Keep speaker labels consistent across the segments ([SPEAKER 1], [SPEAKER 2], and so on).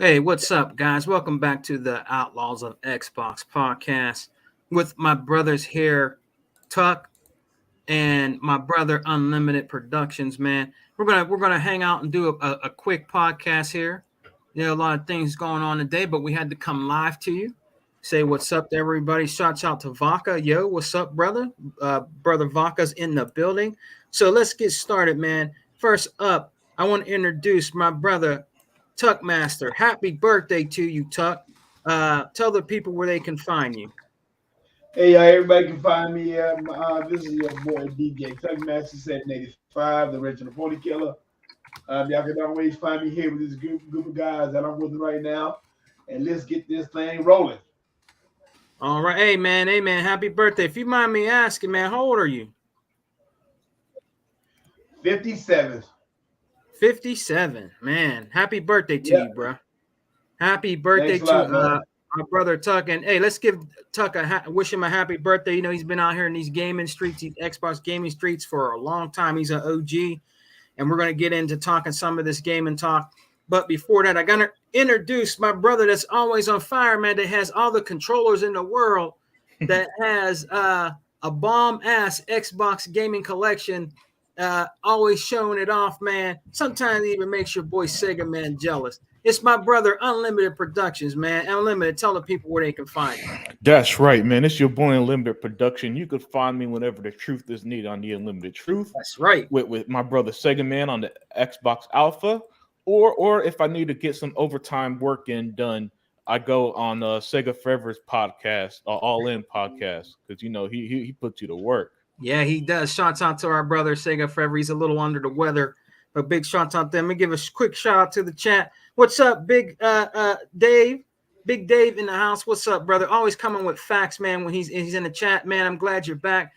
[SPEAKER 1] Hey, what's up, guys? Welcome back to the Outlaws of Xbox podcast with my brothers here, Tuck, and my brother Unlimited Productions. Man, we're gonna hang out and do a quick podcast here. You know, a lot of things going on today, but we had to come live to you. Say what's up to everybody. Shouts out to Vaca. Yo, what's up, brother? Brother Vaca's in the building. So let's get started, man. First up, I want to introduce my brother Tuck Master. Happy birthday to you, Tuck. Tell the people where they can find you.
[SPEAKER 2] Hey, everybody can find me. This is your boy DJ Tuckmaster 785, the original 40 killer. Y'all can always find me here with this group of guys that I'm with right now. And let's get this thing rolling.
[SPEAKER 1] All right. Hey, man. Happy birthday. If you mind me asking, man, how old are you?
[SPEAKER 2] 57.
[SPEAKER 1] 57. Man, happy birthday to you, bro. Happy birthday to our brother Tuck. And hey, let's give Tuck wish him a happy birthday. You know, he's been out here in these gaming streets, these Xbox gaming streets for a long time. He's an OG. And we're going to get into talking some of this gaming talk. But before that, I got to introduce my brother that's always on fire, man, that has all the controllers in the world, that has a bomb-ass Xbox gaming collection, always showing it off, man. Sometimes it even makes your boy Sega Man jealous. It's my brother Unlimited Productions, man. Unlimited, tell the people where they can find you.
[SPEAKER 3] That's right, man. It's your boy Unlimited Production. You could find me whenever the truth is needed on the Unlimited Truth.
[SPEAKER 1] That's right.
[SPEAKER 3] With my brother Sega Man on the Xbox Alpha. Or if I need to get some overtime work done, I go on Sega Forever's podcast, All In podcast, because you know he puts you to work.
[SPEAKER 1] Yeah, he does. Shouts out to our brother Sega Forever. He's a little under the weather, but big shouts out to them. Let me give a quick shout out to the chat. What's up, Big Dave? Big Dave in the house. What's up, brother? Always coming with facts, man. When he's in the chat, man. I'm glad you're back,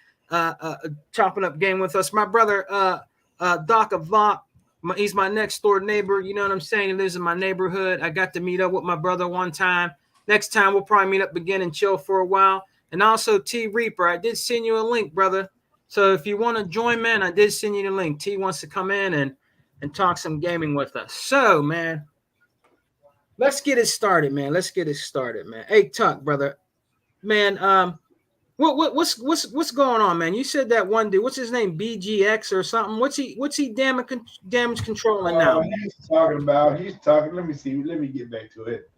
[SPEAKER 1] chopping up game with us. My brother, Doc Avok. He's my next door neighbor. You know what I'm saying? He lives in my neighborhood. I got to meet up with my brother one time. Next time we'll probably meet up again and chill for a while. And also T Reaper. I did send you a link, brother. So if you want to join, man, I did send you the link. T wants to come in and talk some gaming with us. So, man, let's get it started, man. Hey, Tuck, brother, man. What's going on, man? You said that one dude. What's his name? BGX or something? What's he damage controlling now?
[SPEAKER 2] He's talking. Let me see. Let me get back to it.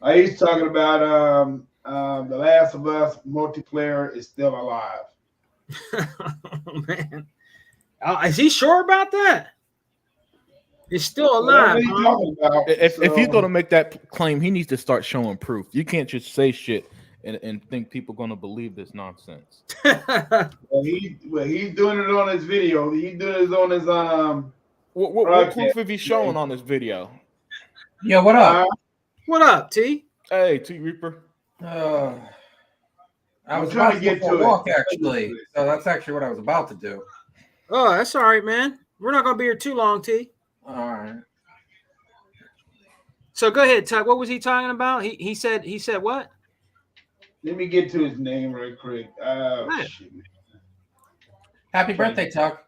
[SPEAKER 2] He's talking about The Last of Us multiplayer is still alive.
[SPEAKER 1] Oh, man, is he sure about that? He's still alive.
[SPEAKER 3] If he's going to make that claim, he needs to start showing proof. You can't just say shit and think people going to believe this nonsense.
[SPEAKER 2] He's doing it on his video. He's doing it on his
[SPEAKER 3] What proof have you showing on this video?
[SPEAKER 4] Yeah, what up?
[SPEAKER 1] What up, T?
[SPEAKER 3] Hey, T Reaper.
[SPEAKER 4] I was trying to get to walk actually, so that's actually what I was about to do.
[SPEAKER 1] Oh, that's all right, man. We're not gonna be here too long, T.
[SPEAKER 4] All right.
[SPEAKER 1] So go ahead, Tuck. What was he talking about? He said what?
[SPEAKER 2] Let me get to his name real quick. Shit.
[SPEAKER 4] Happy birthday, Tuck.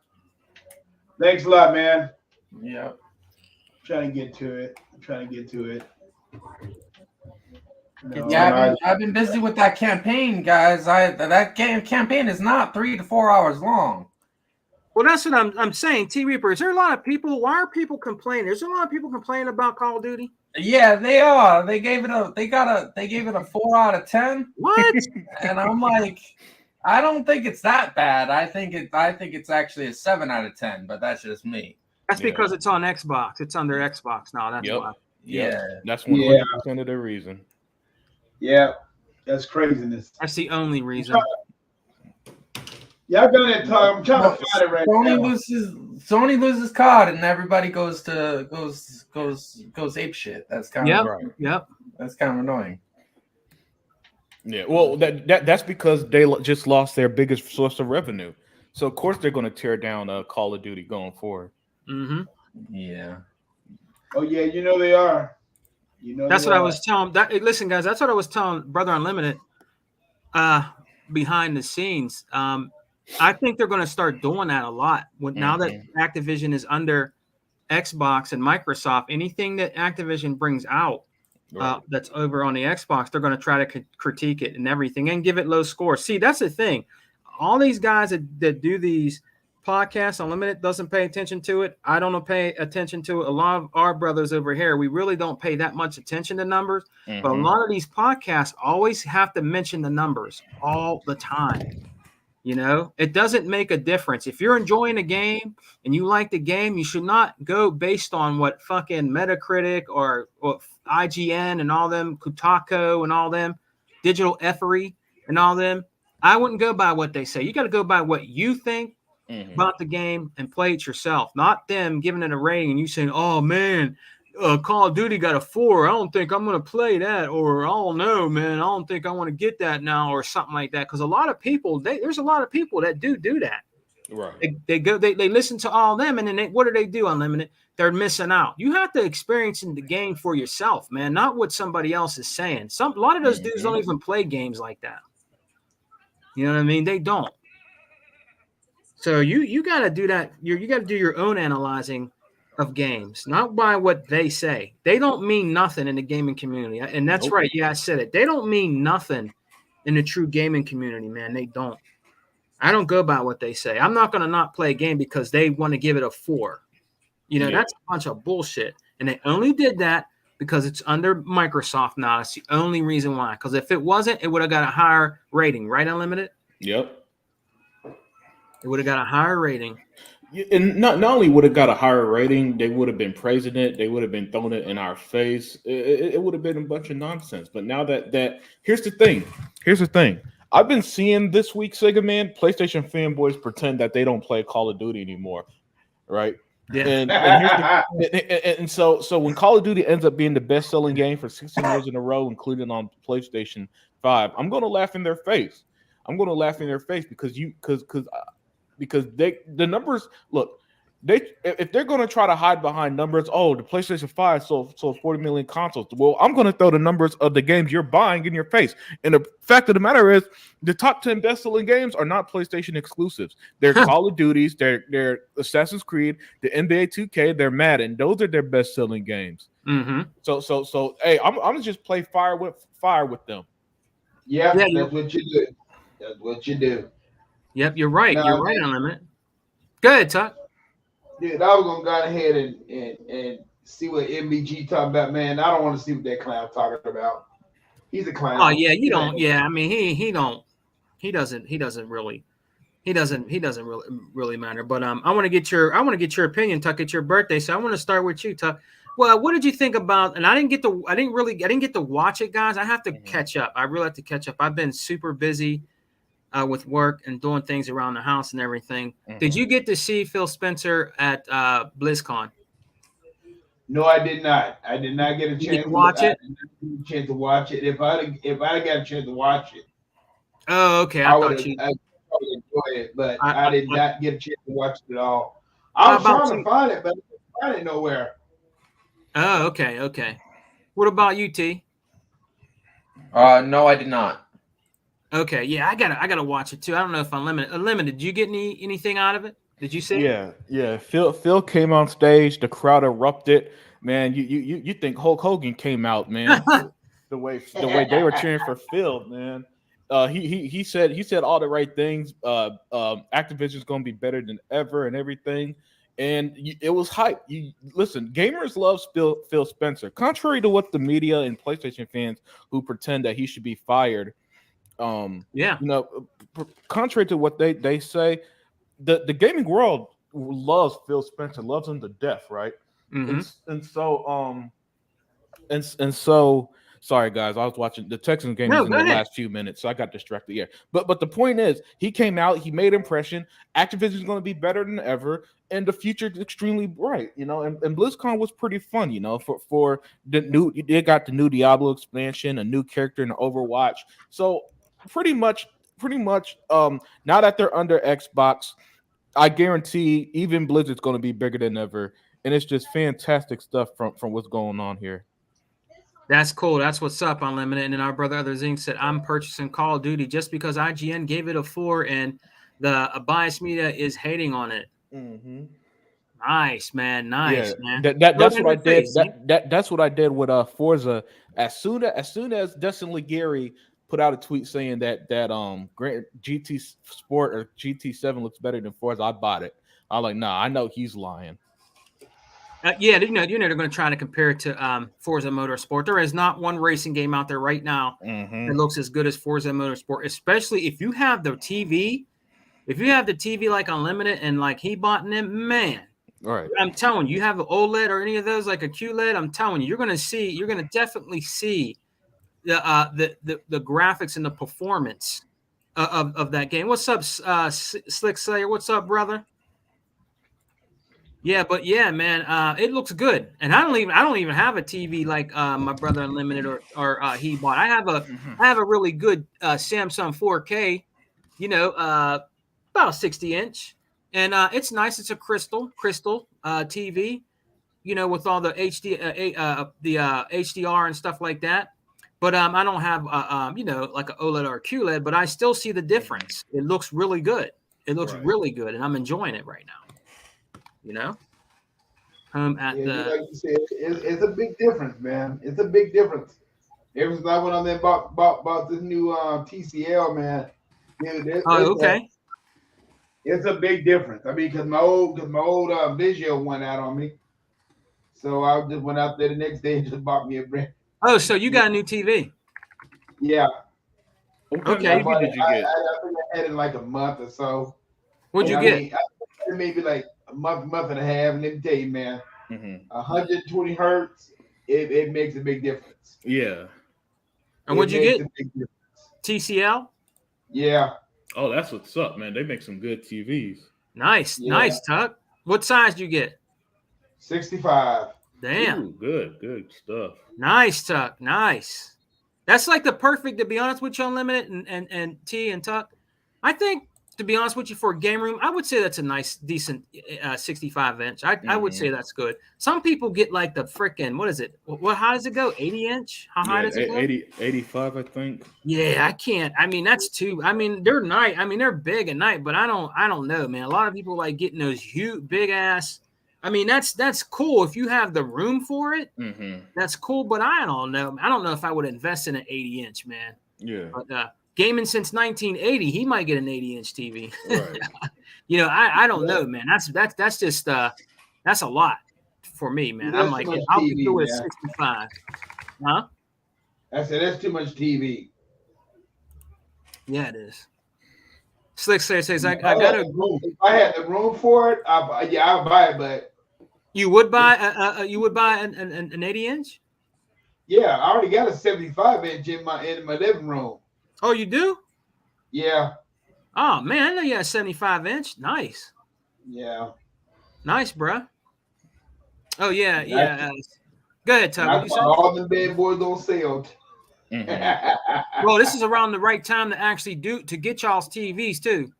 [SPEAKER 2] Thanks a lot, man.
[SPEAKER 4] Yep.
[SPEAKER 2] Trying to get to it. No,
[SPEAKER 4] yeah, I've been busy with that campaign, guys. That campaign is not 3 to 4 hours long.
[SPEAKER 1] Well, that's what I'm saying, T Reaper. Is there a lot of people? Why are people complaining? There's a lot of people complaining about Call of Duty.
[SPEAKER 4] Yeah, they are. They gave it a 4 out of 10.
[SPEAKER 1] What?
[SPEAKER 4] And I'm like, I don't think it's that bad. I think it's actually a 7 out of 10. But that's just me.
[SPEAKER 1] That's because it's on Xbox. It's under Xbox now. That's why.
[SPEAKER 4] Yeah,
[SPEAKER 3] that's 100% of the reason.
[SPEAKER 2] Yeah, that's craziness.
[SPEAKER 1] That's the only reason.
[SPEAKER 2] Y'all gonna talk. I'm trying to find it right now.
[SPEAKER 4] Sony loses COD and everybody goes ape shit. That's kind of right.
[SPEAKER 1] Yep.
[SPEAKER 4] That's kind of annoying.
[SPEAKER 3] Yeah, well, that's because they just lost their biggest source of revenue. So of course they're going to tear down Call of Duty going forward.
[SPEAKER 1] Mm-hmm.
[SPEAKER 4] Yeah.
[SPEAKER 2] Oh yeah, you know they are.
[SPEAKER 1] That's what I was telling. Listen, guys, that's what I was telling Brother Unlimited. Behind the scenes, I think they're going to start doing that a lot. Now that Activision is under Xbox and Microsoft, anything that Activision brings out that's over on the Xbox, they're going to try to critique it and everything and give it low scores. See, that's the thing. All these guys that do these podcasts, Unlimited doesn't pay attention to it. I don't pay attention to it. A lot of our brothers over here, we really don't pay that much attention to numbers.
[SPEAKER 3] Mm-hmm.
[SPEAKER 1] But a lot of these podcasts always have to mention the numbers all the time. You know, it doesn't make a difference. If you're enjoying a game and you like the game, you should not go based on what fucking Metacritic or IGN and all them, Kotaku and all them, Digital Effery and all them. I wouldn't go by what they say. You got to go by what you think about the game and play it yourself, not them giving it a rating and you saying, oh, man, Call of Duty got a 4. I don't think I'm going to play that. Or, I don't know, man, I don't think I want to get that now or something like that. Because a lot of people, there's a lot of people that do that.
[SPEAKER 3] Right.
[SPEAKER 1] They listen to all them, and then what do they do, Unlimited? They're missing out. You have to experience the game for yourself, man, not what somebody else is saying. A lot of those dudes don't even play games like that. You know what I mean? They don't. So you got to do that. You got to do your own analyzing of games, not by what they say. They don't mean nothing in the gaming community. And that's right. Yeah, I said it. They don't mean nothing in the true gaming community, man. They don't. I don't go by what they say. I'm not going to not play a game because they want to give it a 4. You know, that's a bunch of bullshit. And they only did that because it's under Microsoft now. That's the only reason why. Because if it wasn't, it would have got a higher rating, right, Unlimited?
[SPEAKER 3] Yep.
[SPEAKER 1] It would have got a higher rating.
[SPEAKER 3] And not only would have got a higher rating, they would have been praising it. They would have been throwing it in our face. It would have been a bunch of nonsense. But now that here's the thing. I've been seeing this week, Sega Man, PlayStation fanboys pretend that they don't play Call of Duty anymore, right?
[SPEAKER 1] Yeah.
[SPEAKER 3] And so when Call of Duty ends up being the best-selling game for 16 years in a row, including on PlayStation 5, I'm going to laugh in their face. Because the numbers look. If they're going to try to hide behind numbers, the PlayStation 5 sold 40 million consoles. Well, I'm going to throw the numbers of the games you're buying in your face. And the fact of the matter is, the top 10 best-selling games are not PlayStation exclusives. They're Call of Duties, they're Assassin's Creed, the NBA 2K, they're Madden. Those are their best-selling games.
[SPEAKER 1] Mm-hmm.
[SPEAKER 3] So hey, I'm gonna just play fire with them.
[SPEAKER 2] Yeah, that's what you do. That's what you do.
[SPEAKER 1] Yep, you're right. You're right, Unlimited. Go ahead, Tuck.
[SPEAKER 2] Dude, I was gonna go ahead and see what MBG talking about, man. I don't want to see what that clown talking about. He's a clown.
[SPEAKER 1] Oh yeah, you don't. Yeah, I mean he doesn't really matter. But I want to get your opinion, Tuck. It's your birthday, so I want to start with you, Tuck. Well, what did you think about? And I didn't get to watch it, guys. I have to catch up. I really have to catch up. I've been super busy with work and doing things around the house and everything. Did you get to see Phil Spencer at BlizzCon?
[SPEAKER 2] No, I did not. I did not get a chance
[SPEAKER 1] to watch it.
[SPEAKER 2] If I got a chance to watch it.
[SPEAKER 1] Oh, okay. I thought you.
[SPEAKER 2] I probably enjoy it, but I did not get a chance to watch it at all. I was trying to find it, but I didn't know where.
[SPEAKER 1] Oh, okay. What about you, T?
[SPEAKER 4] No, I did not.
[SPEAKER 1] Okay, yeah, I gotta watch it too. I don't know if Unlimited. Did you get anything out of it? Did you see?
[SPEAKER 3] Yeah. Phil came on stage. The crowd erupted. Man, you think Hulk Hogan came out, man? the way they were cheering for Phil, man. He said all the right things. Activision's gonna be better than ever and everything. And it was hype. Listen, gamers love Phil Spencer. Contrary to what the media and PlayStation fans who pretend that he should be fired. Contrary to what they say, the gaming world loves Phil Spencer, loves him to death, right?
[SPEAKER 1] Mm-hmm.
[SPEAKER 3] And so sorry guys, I was watching the Texans game in the last few minutes, so I got distracted. Yeah, but the point is, he came out, he made impression. Activision's going to be better than ever, and the future is extremely bright. And BlizzCon was pretty fun. For they got the new Diablo expansion, a new character in Overwatch. So pretty much. Now that they're under Xbox, I guarantee even Blizzard's going to be bigger than ever, and it's just fantastic stuff from what's going on here.
[SPEAKER 1] That's cool. That's what's up, Unlimited. And then our brother Other Zing said, I'm purchasing Call of Duty just because IGN gave it a 4 and the biased media is hating on it.
[SPEAKER 3] Mm-hmm.
[SPEAKER 1] Nice, man. Nice, man.
[SPEAKER 3] That's what I did.
[SPEAKER 1] Face, see?
[SPEAKER 3] That's what I did with Forza. As soon as Dustin Liguri put out a tweet saying that GT Sport or GT7 looks better than Forza, I bought it. I'm like, nah, I know he's lying.
[SPEAKER 1] Yeah, they're going to try to compare it to Forza Motorsport. There is not one racing game out there right now that looks as good as Forza Motorsport, especially if you have the TV. If you have the TV like Unlimited and like he bought in them, man.
[SPEAKER 3] All right.
[SPEAKER 1] I'm telling you, you have an OLED or any of those like a QLED. I'm telling you, you're going to definitely see the graphics and the performance of that game. What's up, Slick Slayer? What's up, brother? Yeah, but yeah, man, it looks good. And I don't even have a TV like my brother Unlimited or he bought. I have a really good Samsung 4K, about 60-inch, and it's nice. It's a crystal TV, with all the HDR and stuff like that. But I don't have like an OLED or a QLED, but I still see the difference. It looks really good. It looks really good, and I'm enjoying it right now.
[SPEAKER 2] Like you said, it's a big difference, man. It's a big difference. Ever since I went on there and bought this new TCL, man.
[SPEAKER 1] Okay.
[SPEAKER 2] It's a big difference. I mean, because my old Vizio went out on me, so I just went out there the next day and just bought me a brand.
[SPEAKER 1] Oh, so you got a new TV?
[SPEAKER 2] Yeah.
[SPEAKER 1] Okay.
[SPEAKER 3] What did you get?
[SPEAKER 2] I think I had it in like a month or so.
[SPEAKER 1] What'd you get?
[SPEAKER 2] I maybe like a month and a half. And let me tell you, man, 120 hertz, it makes a big difference.
[SPEAKER 3] Yeah.
[SPEAKER 1] And what'd you get? TCL?
[SPEAKER 2] Yeah.
[SPEAKER 3] Oh, that's what's up, man. They make some good TVs.
[SPEAKER 1] Nice, nice, Tuck. What size did you get?
[SPEAKER 2] 65.
[SPEAKER 1] Damn.
[SPEAKER 3] Ooh, good stuff.
[SPEAKER 1] Nice, Tuck. Nice. That's like the perfect, to be honest with you, Unlimited and T and Tuck. I think, to be honest with you, for a game room, I would say that's a nice, decent 65-inch. I would say that's good. Some people get like the freaking, what is it? What high does it go? 80-inch? How high does it go?
[SPEAKER 3] 85, I think.
[SPEAKER 1] Yeah, I can't. I mean, that's too. I mean, they're nice. I mean, they're big at night, but I don't know, man. A lot of people like getting those huge, big ass. I mean, that's cool if you have the room for it. That's cool, but I don't know. I don't know if I would invest in an 80-inch, man.
[SPEAKER 3] Yeah.
[SPEAKER 1] But gaming since 1980, he might get an 80-inch TV.
[SPEAKER 3] Right.
[SPEAKER 1] I don't know, man. That's just that's a lot for me, man. I'm like, I'll be good with 65. Huh?
[SPEAKER 2] I said that's too much TV.
[SPEAKER 1] Yeah, it is. Slick says I got a room.
[SPEAKER 2] If I had the room for it, I'll buy it. But
[SPEAKER 1] you would buy an 80-inch?
[SPEAKER 2] Yeah, I already got a 75-inch in my living room.
[SPEAKER 1] Oh, you do?
[SPEAKER 2] Yeah.
[SPEAKER 1] Oh man, I know you had a 75-inch. Nice.
[SPEAKER 2] Yeah.
[SPEAKER 1] Nice, bro. Oh yeah. Go ahead, Tuck.
[SPEAKER 2] All the bad boys on sale.
[SPEAKER 1] Well, this is around the right time to actually to get y'all's TVs too.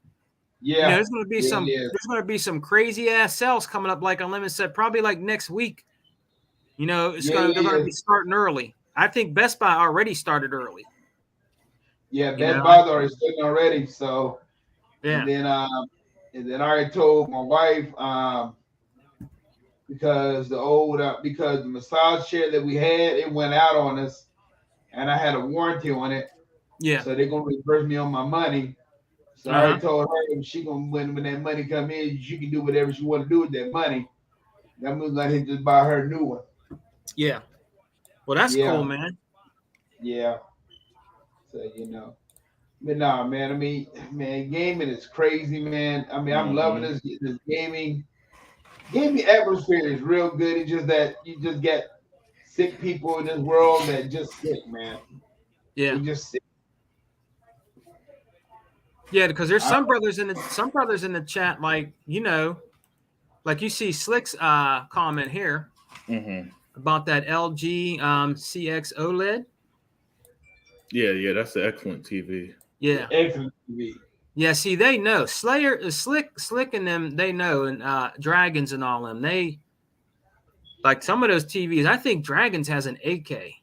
[SPEAKER 2] Yeah.
[SPEAKER 1] There's going to be some crazy ass sales coming up, like Unlimited said, probably like next week. They're going to be starting early. I think Best Buy already started early.
[SPEAKER 2] Yeah, Best Buy's already starting already. So
[SPEAKER 1] yeah.
[SPEAKER 2] And then I already told my wife because the massage chair that we had, it went out on us, and I had a warranty on it.
[SPEAKER 1] Yeah.
[SPEAKER 2] So they're gonna reimburse me on my money. So I already told her when that money come in, she can do whatever she want to do with that money. I'm gonna let him just buy her a new one.
[SPEAKER 1] Yeah. Well, that's cool, man.
[SPEAKER 2] Yeah. So but nah, man. I mean, gaming is crazy, man. I mean, I'm loving this gaming. Gaming atmosphere is real good. It's just that you just get sick people in this world that just sick, man.
[SPEAKER 1] Yeah.
[SPEAKER 2] They're just sick.
[SPEAKER 1] Yeah, because there's some brothers in the chat, like like you see Slick's comment here about that LG CX OLED.
[SPEAKER 3] Yeah, that's an excellent TV.
[SPEAKER 1] Yeah,
[SPEAKER 2] excellent TV.
[SPEAKER 1] Yeah, see, they know Slayer, Slick, and them. They know, and Dragons and all them. They like some of those TVs. I think Dragons has an 8K.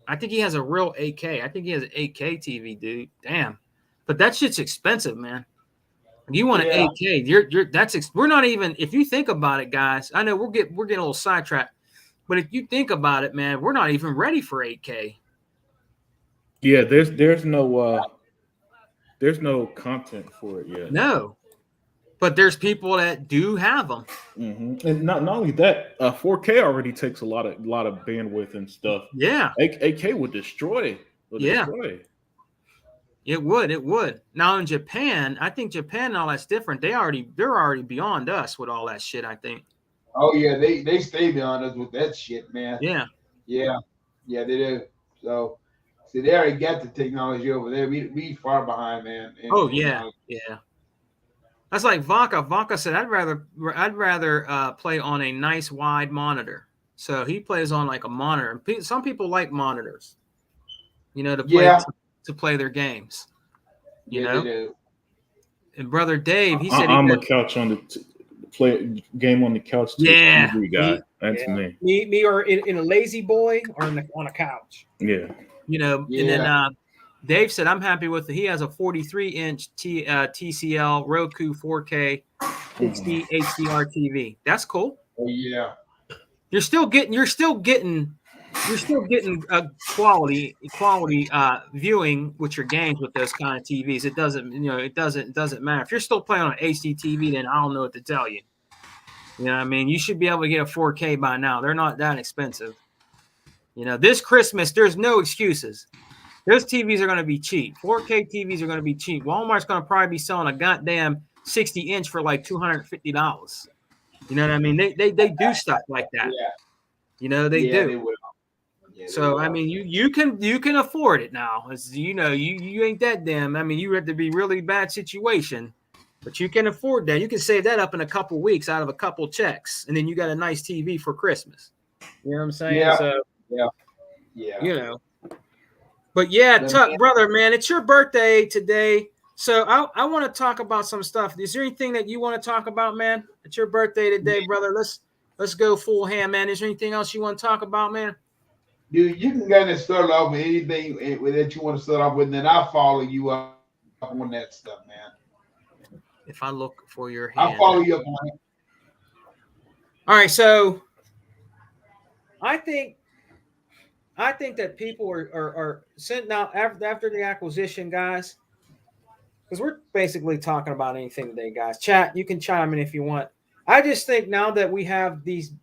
[SPEAKER 1] I think he has a real 8K. I think he has an 8K TV, dude. Damn. But that shit's expensive, man. You want an
[SPEAKER 2] Yeah.
[SPEAKER 1] 8K? We're not even. If you think about it, guys, I know we're getting a little sidetracked, but if you think about it, man, we're not even ready for 8K.
[SPEAKER 3] Yeah, there's no content for it yet.
[SPEAKER 1] No, but there's people that do have them.
[SPEAKER 3] And not only that, 4K already takes a lot of bandwidth and stuff.
[SPEAKER 1] Yeah,
[SPEAKER 3] 8K would destroy.
[SPEAKER 1] Yeah. It would. Now in Japan, I think Japan and all that's different. They're already beyond us with all that shit, I think.
[SPEAKER 2] Oh yeah, they stay beyond us with that shit, man.
[SPEAKER 1] Yeah.
[SPEAKER 2] Yeah, they do. So, see, they already got the technology over there. We far behind, man.
[SPEAKER 1] Oh yeah. That's like Vaca. Vaca said, I'd rather play on a nice wide monitor. So he plays on like a monitor. Some people like monitors, to play their games. You know.
[SPEAKER 2] They do.
[SPEAKER 1] And brother Dave, he said
[SPEAKER 3] I'm a couch on the play game on the couch.
[SPEAKER 1] Yeah,
[SPEAKER 3] TV guy. That's me.
[SPEAKER 1] Me, or in a lazy boy or on a couch.
[SPEAKER 3] Yeah.
[SPEAKER 1] And then Dave said, I'm happy with it. He has a 43-inch TCL Roku 4K 60 HDR TV. That's cool.
[SPEAKER 2] Oh yeah.
[SPEAKER 1] You're still getting a quality viewing with your games with those kind of TVs. It doesn't matter. If you're still playing on an HD TV, then I don't know what to tell you. You know what I mean? You should be able to get a 4K by now. They're not that expensive. This Christmas, there's no excuses. Those TVs are going to be cheap. 4K TVs are going to be cheap. Walmart's going to probably be selling a goddamn 60-inch for like $250. You know what I mean? They do stuff like that.
[SPEAKER 2] Yeah.
[SPEAKER 1] They do.
[SPEAKER 2] They will. Yeah,
[SPEAKER 1] So I mean, you can afford it now. As you ain't that damn. I mean, you have to be really bad situation, but you can afford that. You can save that up in a couple weeks out of a couple checks, and then you got a nice TV for Christmas. You know what I'm saying?
[SPEAKER 2] Yeah.
[SPEAKER 1] So,
[SPEAKER 2] yeah.
[SPEAKER 1] But yeah, Tuck, brother, man, it's your birthday today. So I want to talk about some stuff. Is there anything that you want to talk about, man? It's your birthday today, brother. Let's go full ham, man. Is there anything else you want to talk about, man?
[SPEAKER 2] Dude, you can kind of start off with anything that you want to start off with, and then I'll follow you up on that stuff, man.
[SPEAKER 1] If I look for your hand.
[SPEAKER 2] I'll follow you up on it.
[SPEAKER 1] All right, so I think that people are sent now after the acquisition, guys, because we're basically talking about anything today, guys. Chat, you can chime in if you want. I just think now that we have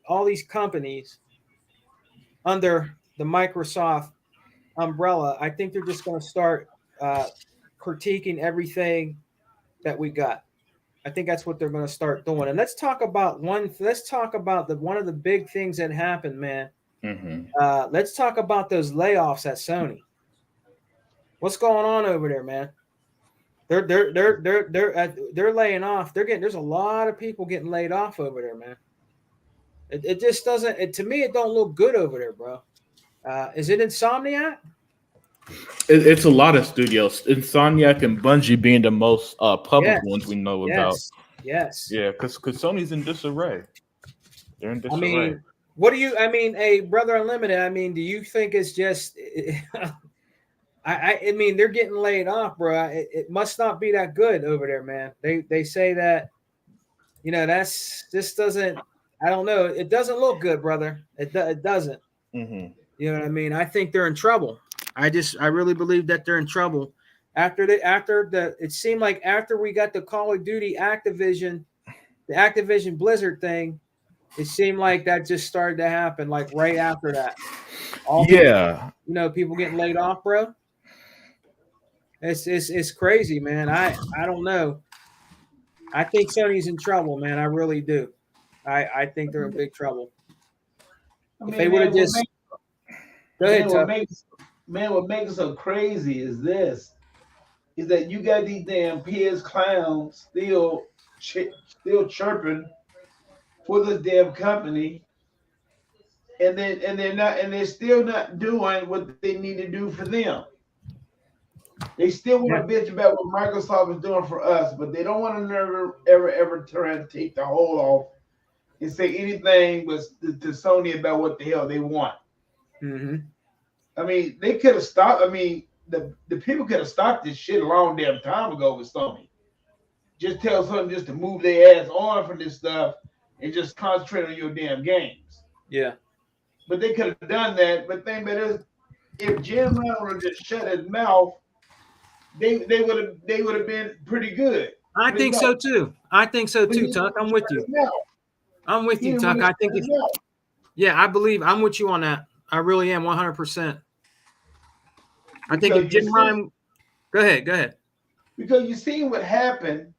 [SPEAKER 1] all these companies under the Microsoft umbrella, I think they're just going to start critiquing everything that we got. I think that's what they're going to start doing. And let's talk about one of the big things that happened, man.
[SPEAKER 3] Mm-hmm.
[SPEAKER 1] Let's talk about those layoffs at Sony. What's going on over there, man? They're laying off. There's a lot of people getting laid off over there, man. It just doesn't. To me, it don't look good over there, bro. Is it Insomniac?
[SPEAKER 3] It's a lot of studios. Insomniac and Bungie being the most public ones we know about.
[SPEAKER 1] Yes.
[SPEAKER 3] Yeah, because Sony's in disarray. They're in disarray.
[SPEAKER 1] I mean, Brother Unlimited, do you think it's just I mean, they're getting laid off, bro. It must not be that good over there, man. They say that, doesn't, I don't know. It doesn't look good, brother. It doesn't.
[SPEAKER 3] Mm-hmm.
[SPEAKER 1] You know what I mean? I think they're in trouble. I really believe that they're in trouble. It seemed like after we got the Call of Duty the Activision Blizzard thing, it seemed like that just started to happen, like right after that. People getting laid off, bro. It's crazy, man. I don't know. I think Sony's in trouble, man. I really do. I think they're in big trouble. If they would have just go ahead,
[SPEAKER 2] what makes it so crazy is that you got these damn PS clowns still chirping for this damn company, and they're still not doing what they need to do for them. They still want to bitch about what Microsoft is doing for us, but they don't want to ever try and take the hold off and say anything to Sony about what the hell they want.
[SPEAKER 1] Mm-hmm.
[SPEAKER 2] I mean, they could have stopped. I mean, the people could have stopped this shit a long damn time ago with Sony. just tell Sony just to move their ass on from this stuff and just concentrate on your damn games.
[SPEAKER 1] Yeah.
[SPEAKER 2] But they could have done that. But the thing about it is, if Jim Ryan would have just shut his mouth, they would have been pretty good.
[SPEAKER 1] I think so too. I think so too, Tuck. I'm with you. I'm with you, Tuck. I think yeah, I believe I'm with you on that. I really am 100%. I think if Jim Ryan, go ahead.
[SPEAKER 2] Because you see what happened.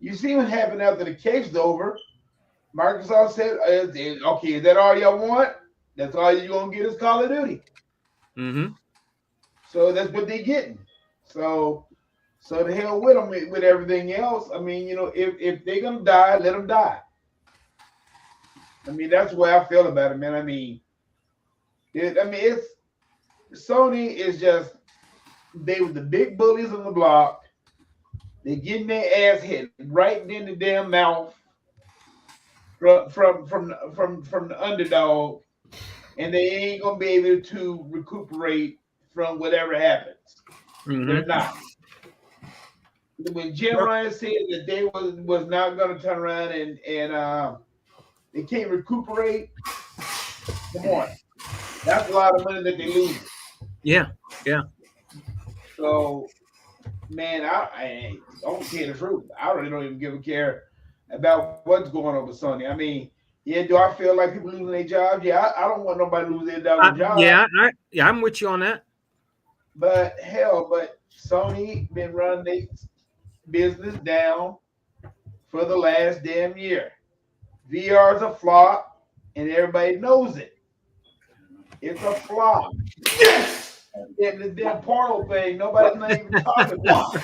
[SPEAKER 2] You see what happened after the case was over. Microsoft said, "Okay, is that all y'all want? That's all you're gonna get is Call of Duty."
[SPEAKER 1] Mm-hmm.
[SPEAKER 2] So that's what they're getting. So the hell with them with everything else. I mean, if they're gonna die, let them die. I mean, that's the way I feel about it, man. I mean, it's Sony is just they were the big bullies on the block. They're getting their ass hit right in the damn mouth from the underdog, and they ain't gonna be able to recuperate from whatever happens.
[SPEAKER 1] Mm-hmm.
[SPEAKER 2] They're not. When Jim Ryan said that they was not gonna turn around and they can't recuperate, come on, that's a lot of money that they lose.
[SPEAKER 1] Yeah.
[SPEAKER 2] So, man, I don't care the truth. I really don't even give a care about what's going on with Sony. I mean, yeah, do I feel like people losing their jobs? Yeah, I don't want nobody to lose their job.
[SPEAKER 1] Yeah, I'm with you on that.
[SPEAKER 2] But hell, Sony been running their business down for the last damn year. VR is a flop, and everybody knows it. It's a flop. Yes! And this damn portal thing, nobody's not even talking about.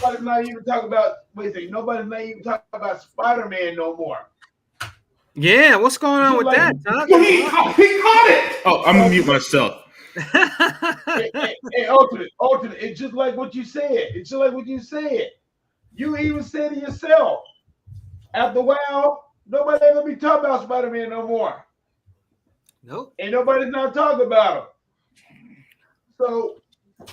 [SPEAKER 2] Nobody's not even talking about. Wait a second. Nobody's not even talking about Spider-Man no more.
[SPEAKER 1] Yeah, what's going on with that, Tuck?
[SPEAKER 2] He caught it.
[SPEAKER 3] Oh, I'm gonna mute myself.
[SPEAKER 2] Hey, alternate. It's just like what you said. You even said it yourself. After a while, nobody ain't gonna be talking about Spider-Man no more.
[SPEAKER 1] Nope.
[SPEAKER 2] And nobody's not talking about him. So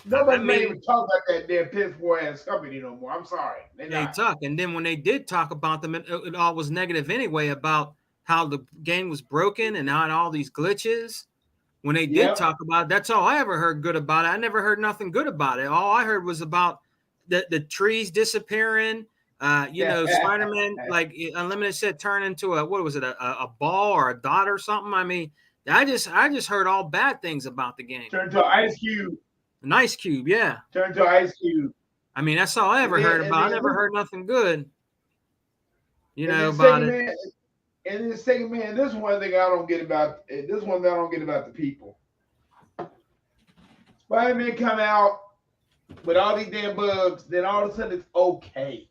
[SPEAKER 2] nobody's not even talking about that damn piss poor ass company no more. I'm sorry.
[SPEAKER 1] They talk. And then when they did talk about them, it all was negative anyway about how the game was broken and how all these glitches. When they did talk about it, that's all I ever heard good about it. I never heard nothing good about it. All I heard was about the trees disappearing. Spider-Man, like Unlimited said, turn into a ball or a dot or something. I mean, I just heard all bad things about the game.
[SPEAKER 2] Turn to an ice cube.
[SPEAKER 1] An ice cube, yeah.
[SPEAKER 2] Turn to an ice cube.
[SPEAKER 1] I mean, that's all I ever heard about. I never heard nothing good.
[SPEAKER 2] About it. And then second, man, this is one thing I don't get about. This is one thing I don't get about the people. Spider-Man come out with all these damn bugs, then all of a sudden it's okay.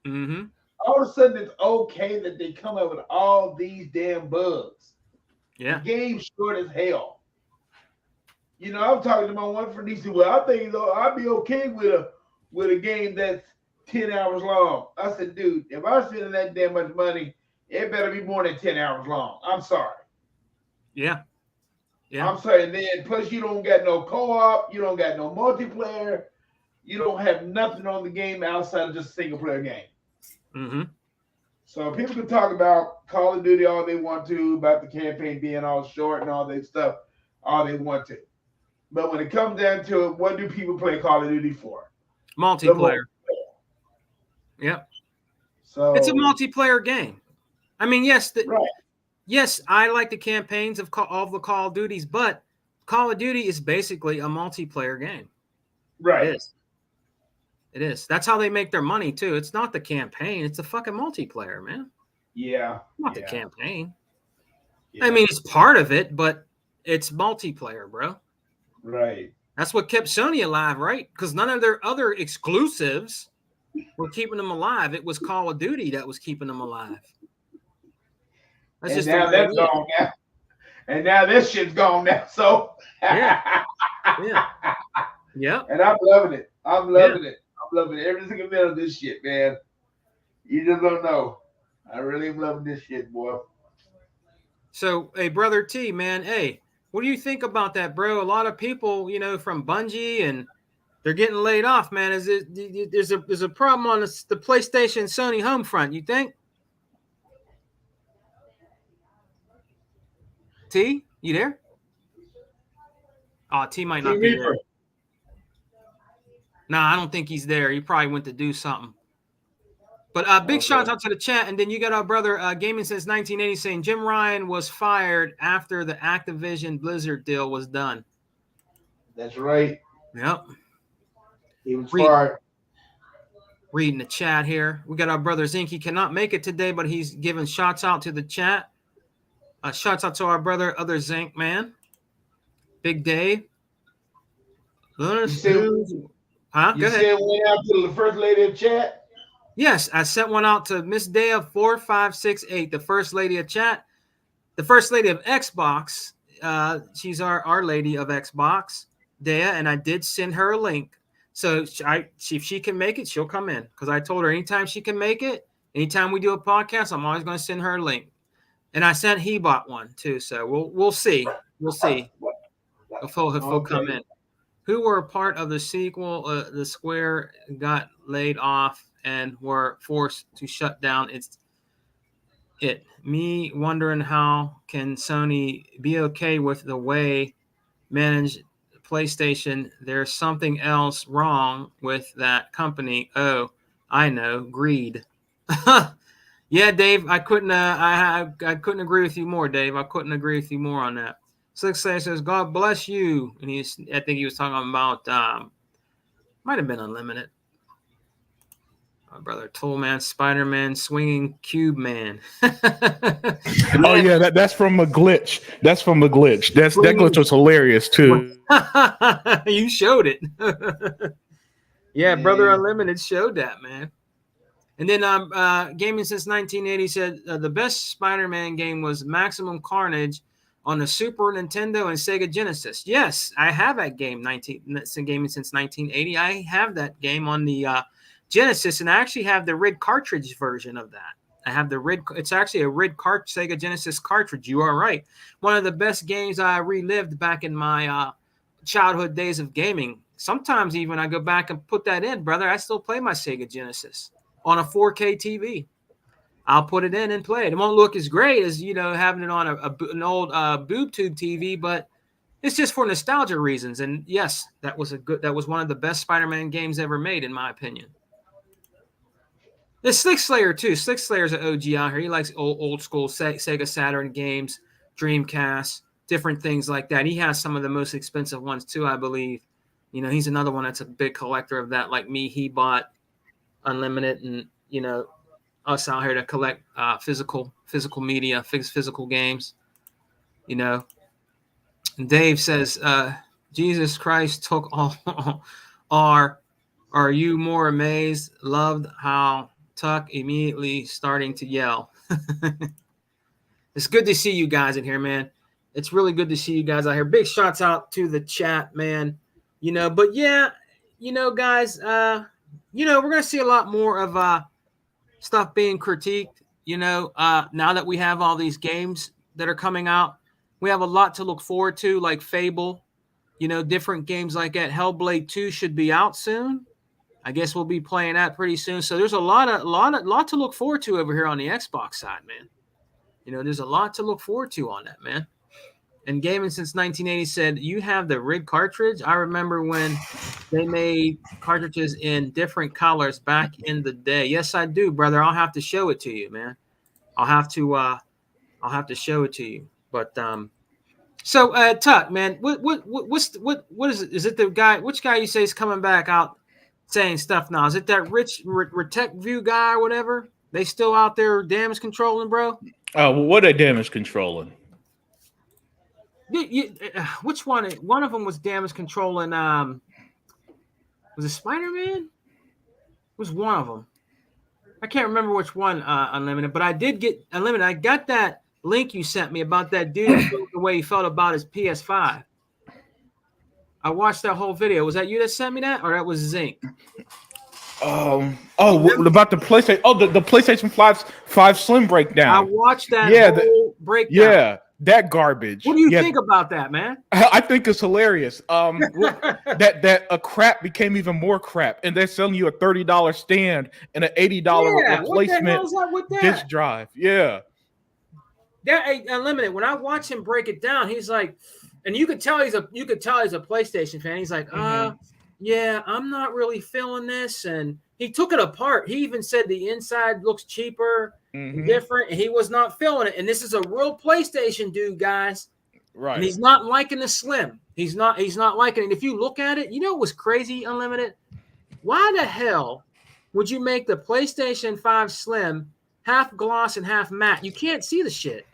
[SPEAKER 1] Mm-hmm.
[SPEAKER 2] All of a sudden it's okay that they come up with all these damn bugs.
[SPEAKER 1] Yeah.
[SPEAKER 2] The game's short as hell. I'm talking to my one friend. He said, "Well, I think I'd be okay with a game that's 10 hours long." I said, "Dude, if I'm spending that damn much money, it better be more than 10 hours long. I'm sorry."
[SPEAKER 1] Yeah.
[SPEAKER 2] I'm sorry. And then plus you don't got no co-op, you don't got no multiplayer, you don't have nothing on the game outside of just a single player game.
[SPEAKER 1] Mm-hmm.
[SPEAKER 2] So people can talk about Call of Duty all they want to, about the campaign being all short and all that stuff, all they want to. But when it comes down to it, what do people play Call of Duty for?
[SPEAKER 1] Multiplayer. Yep.
[SPEAKER 2] So
[SPEAKER 1] it's a multiplayer game. I mean, yes,
[SPEAKER 2] right.
[SPEAKER 1] Yes, I like the campaigns of all the Call of Duties, but Call of Duty is basically a multiplayer game.
[SPEAKER 2] Right.
[SPEAKER 1] It is. That's how they make their money too. It's not the campaign; it's the fucking multiplayer, man.
[SPEAKER 2] Yeah.
[SPEAKER 1] Not the campaign. Yeah. I mean, it's part of it, but it's multiplayer, bro.
[SPEAKER 2] Right.
[SPEAKER 1] That's what kept Sony alive, right? Because none of their other exclusives were keeping them alive. It was Call of Duty that was keeping them alive.
[SPEAKER 2] That's and just now that's gone now. And now this shit's gone now. So
[SPEAKER 1] yeah.
[SPEAKER 2] And I'm loving it. I'm loving it. I'm loving it. Every single minute of this shit, man. You just don't know. I really am loving this shit, boy.
[SPEAKER 1] So, hey, Brother T, man, hey, what do you think about that, bro? A lot of people, from Bungie and They're getting laid off, man. There's a problem on the PlayStation Sony home front, you think? T, you there? Oh, T might not be there. Nah, I don't think he's there. He probably went to do something. But big shout out to the chat. And then you got our brother Gaming Since 1980 saying Jim Ryan was fired after the Activision Blizzard deal was done.
[SPEAKER 2] That's right.
[SPEAKER 1] Yep.
[SPEAKER 2] He was fired.
[SPEAKER 1] Reading the chat here. We got our brother Zink. He cannot make it today, but he's giving shouts out to the chat. Shouts out to our brother, other Zink man. Big Dave.
[SPEAKER 2] You
[SPEAKER 1] Go ahead.
[SPEAKER 2] said went out to the first lady of chat?
[SPEAKER 1] Yes, I sent one out to Miss Dea 4568, the first lady of chat, the first lady of Xbox. She's our lady of Xbox, Dea, and I did send her a link. So if she can make it, she'll come in, because I told her anytime she can make it, anytime we do a podcast, I'm always going to send her a link. And I sent Hebot one too, so we'll see. We'll see if he'll come in. Who were a part of the sequel? The Square got laid off and were forced to shut down it. Me wondering how can Sony be okay with the way managed PlayStation? There's something else wrong with that company. Oh, I know, greed. Yeah, Dave, I couldn't couldn't agree with you more, Dave. I couldn't agree with you more on that. Slick says, God bless you. And I think he was talking about might have been Unlimited. My brother Toolman, Spider-Man, Swinging Cube Man.
[SPEAKER 3] Oh yeah, that's from a glitch. That glitch was hilarious too.
[SPEAKER 1] You showed it. Yeah, Brother Unlimited showed that, man. And then Gaming Since 1980 said the best Spider-Man game was Maximum Carnage on the Super Nintendo and Sega Genesis. Yes, I have that game. Gaming Since 1980. I have that game on the Genesis, and I actually have the RID cartridge version of that. I have the RID. It's actually a RID Sega Genesis cartridge. You are right. One of the best games I relived back in my childhood days of gaming. Sometimes even I go back and put that in, brother. I still play my Sega Genesis on a 4K TV. I'll put it in and play it. It won't look as great as, having it on an old boob tube TV, but it's just for nostalgia reasons. And yes, that was one of the best Spider-Man games ever made, in my opinion. There's Slick Slayer too. Slick Slayer's an OG out here. He likes old school Sega Saturn games, Dreamcast, different things like that. He has some of the most expensive ones too, I believe. He's another one that's a big collector of that, like me. He bought Unlimited, and us out here to collect physical media, physical games. And Dave says, Jesus Christ took all. Are you more amazed? Loved how Tuck immediately starting to yell. It's good to see you guys in here, man. It's really good to see you guys out here. Big shouts out to the chat, man. But yeah, guys, we're gonna see a lot more of stuff being critiqued. Now that we have all these games that are coming out, we have a lot to look forward to, like Fable, different games like that. Hellblade 2 should be out soon. I guess we'll be playing that pretty soon. So there's a lot to look forward to over here on the Xbox side, man. There's a lot to look forward to on that, man. And Gaming Since 1980 said, you have the RID cartridge? I remember when they made cartridges in different colors back in the day. Yes, I do, brother. I'll have to show it to you, man. I'll have to show it to you. But so Tuck, man, what is it? Is it the guy? Which guy you say is coming back out saying stuff now? Is it that Rich Tech View guy or whatever? They still out there damage controlling, bro?
[SPEAKER 3] Oh, what are damage controlling?
[SPEAKER 1] Which one? One of them was damage controlling. Was it Spider-Man? It was one of them. I can't remember which one. Unlimited, but I did get Unlimited. I got that link you sent me about that dude the way he felt about his PS5. I watched that whole video. Was that you that sent me that, or that was Zink?
[SPEAKER 3] About the PlayStation. Oh, the PlayStation 5 Slim breakdown.
[SPEAKER 1] I watched that whole breakdown.
[SPEAKER 3] Yeah. That garbage.
[SPEAKER 1] What do you think about that, man?
[SPEAKER 3] I think it's hilarious. That a crap became even more crap, and they're selling you a $30 stand and an $80 replacement
[SPEAKER 1] what the hell's up with that?
[SPEAKER 3] disk drive. Yeah,
[SPEAKER 1] That ain't unlimited. When I watch him break it down, he's like, and you could tell he's a PlayStation fan. He's like, yeah, I'm not really feeling this, and he took it apart. He even said the inside looks cheaper, different, and he was not feeling it. And this is a real PlayStation dude, guys.
[SPEAKER 3] right.
[SPEAKER 1] And he's not liking the slim. He's not liking it. And if you look at it, you know what was crazy, Unlimited? Why the hell would you make the PlayStation 5 Slim half gloss and half matte? You can't see the shit.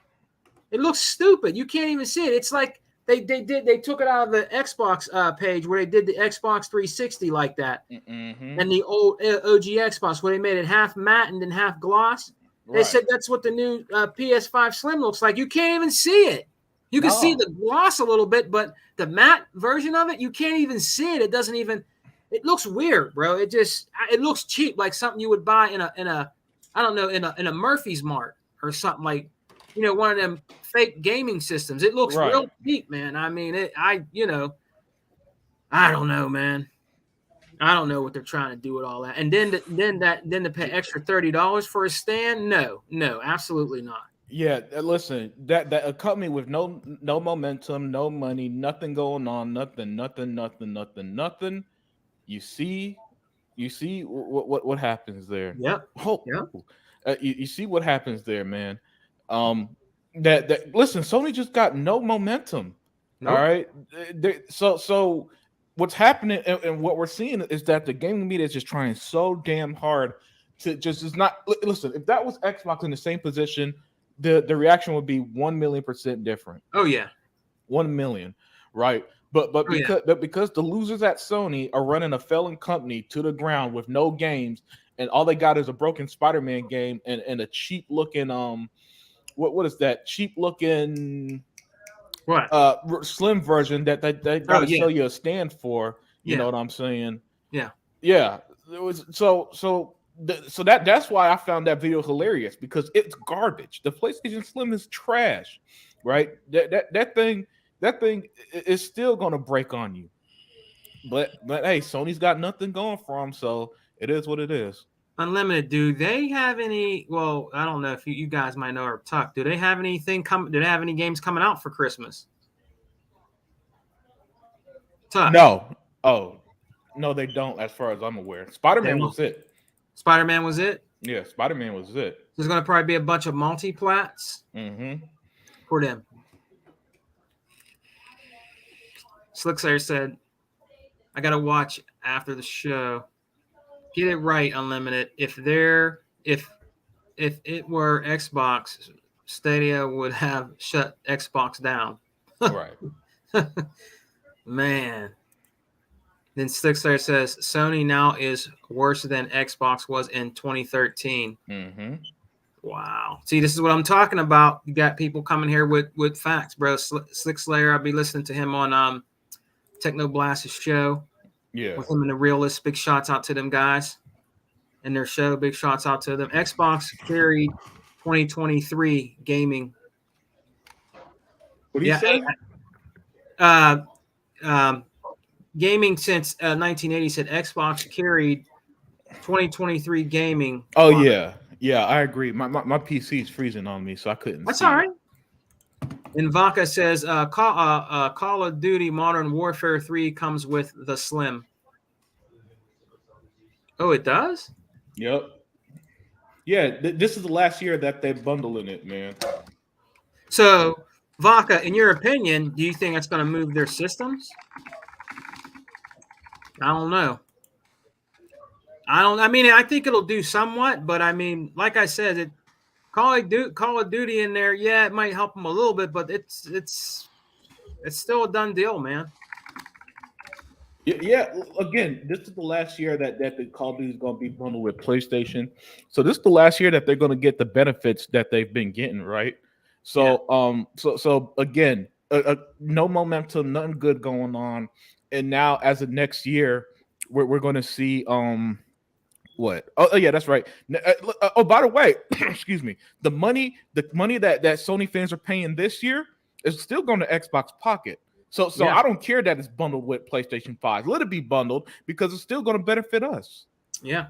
[SPEAKER 1] It looks stupid. You can't even see it. It's like they took it out of the Xbox page where they did the Xbox 360 like that, and the old OG Xbox where they made it half matte and then half gloss. They said that's what the new PS5 Slim looks like. You can't even see it. You can see the gloss a little bit, but the matte version of it, you can't even see it. It doesn't even. It looks weird, bro. It looks cheap, like something you would buy in a Murphy's Mart or something, like, you know, one of them fake gaming systems. It looks real cheap, man. I mean, I don't know, man. I don't know what they're trying to do with all that. And then to pay extra $30 for a stand? No, absolutely not.
[SPEAKER 3] Yeah, listen, that a company with no momentum, no money, nothing going on, nothing. You see what happens there.
[SPEAKER 1] Yep.
[SPEAKER 3] You see what happens there, man. That listen, Sony just got no momentum. Nope. All right. So what's happening and what we're seeing is that the gaming media is just trying so damn hard to just is not listen. If that was Xbox in the same position, the reaction would be 1,000,000% different.
[SPEAKER 1] Oh yeah,
[SPEAKER 3] 1 million, right? But because the losers at Sony are running a failing company to the ground with no games, and all they got is a broken Spider-Man game and a cheap looking what is that cheap looking slim version that they gotta sell you a stand for. You know what I'm saying? Yeah. It was so that's why I found that video hilarious, because it's garbage. The PlayStation Slim is trash, right? That thing is still gonna break on you. But hey, Sony's got nothing going for them, so it is what it is.
[SPEAKER 1] Unlimited, do they have any? Well, I don't know if you guys might know or talk. Do they have anything coming? Do they have any games coming out for Christmas? Tuck.
[SPEAKER 3] No. Oh, no, they don't. As far as I'm aware, Spider-Man was it.
[SPEAKER 1] Spider-Man was it?
[SPEAKER 3] Yeah, Spider-Man was it.
[SPEAKER 1] There's going to probably be a bunch of multi-plats for them. Slickslayer said, I got to watch after the show. Get it right, Unlimited. If it were Xbox, Stadia would have shut Xbox down.
[SPEAKER 3] Right.
[SPEAKER 1] Man. Then Slickslayer says Sony now is worse than Xbox was in 2013. Wow. See, this is what I'm talking about. You got people coming here with facts, bro. Slickslayer, I'll be listening to him on Techno Blast's show.
[SPEAKER 3] Yeah.
[SPEAKER 1] With him and the Realist. Big shots out to them guys and their show. Big shots out to them. Xbox carried 2023 gaming.
[SPEAKER 3] What do you say?
[SPEAKER 1] Gaming since 1980 said Xbox carried 2023 gaming.
[SPEAKER 3] Oh yeah, I agree. My PC is freezing on me, so I couldn't.
[SPEAKER 1] That's all right. And Vaca says Call of Duty Modern Warfare 3 comes with the Slim. Oh, it does?
[SPEAKER 3] Yep. Yeah, this is the last year that they're bundling it, man.
[SPEAKER 1] So, Vaca, in your opinion, do you think that's going to move their systems? I don't know. I mean, I think it'll do somewhat, but I mean, like I said, Call of Duty in there, yeah, it might help them a little bit, but it's still a done deal, man.
[SPEAKER 3] Yeah. Again, this is the last year that the Call of Duty is going to be bundled with PlayStation. So this is the last year that they're going to get the benefits that they've been getting, right? So, so again, no momentum, nothing good going on. And now, as of next year, we're going to see what? Oh yeah, that's right. Oh, by the way, excuse me. The money that Sony fans are paying this year it's still going to Xbox Pocket. So
[SPEAKER 1] Yeah.
[SPEAKER 3] I don't care that it's bundled with PlayStation 5. Let it be bundled because it's still going to benefit us.
[SPEAKER 1] Yeah.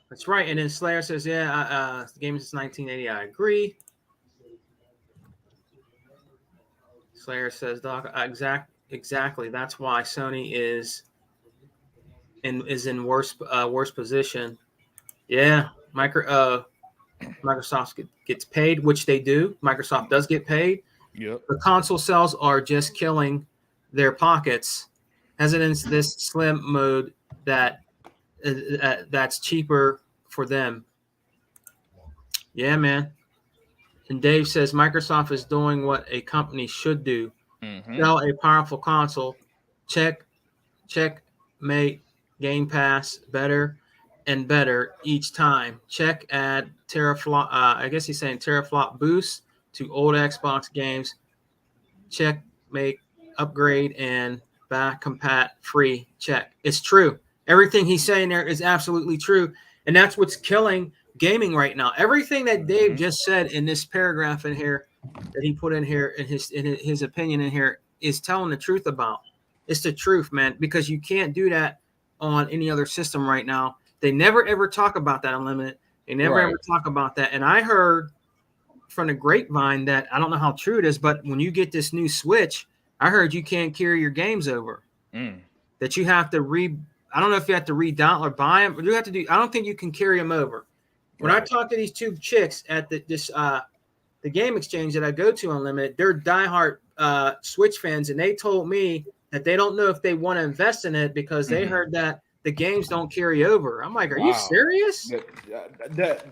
[SPEAKER 1] That's right. And then Slayer says, yeah, the game is 1980. I agree. Slayer says, Doc, exactly. That's why Sony is in worse position. Yeah, Microsoft gets paid, which they do. Microsoft does get paid.
[SPEAKER 3] Yep.
[SPEAKER 1] The console sales are just killing their pockets. Hesitance this slim mode that's cheaper for them. Yeah, man. And Dave says Microsoft is doing what a company should do. Sell a powerful console. Checkmate. Game Pass better and better each time. Check add teraflop. I guess he's saying teraflop boost to old Xbox games. Check make upgrade and back compat free. Check. It's true. Everything he's saying there is absolutely true, and that's what's killing gaming right now. Everything that Dave just said in this paragraph in here that he put in here in his opinion in here is telling the truth about. It's the truth, man, because you can't do that on any other system right now. They never ever talk about that Unlimited. They never ever talk about that. And I heard from the grapevine that I don't know how true it is, but when you get this new Switch, I heard you can't carry your games over. That you have to I don't know if you have to re-download or buy them, or you have to do. I don't think you can carry them over. When I talk to these two chicks at the game exchange that I go to Unlimited, they're diehard Switch fans, and they told me that they don't know if they want to invest in it because they heard that the games don't carry over. I'm like, are you serious?
[SPEAKER 3] That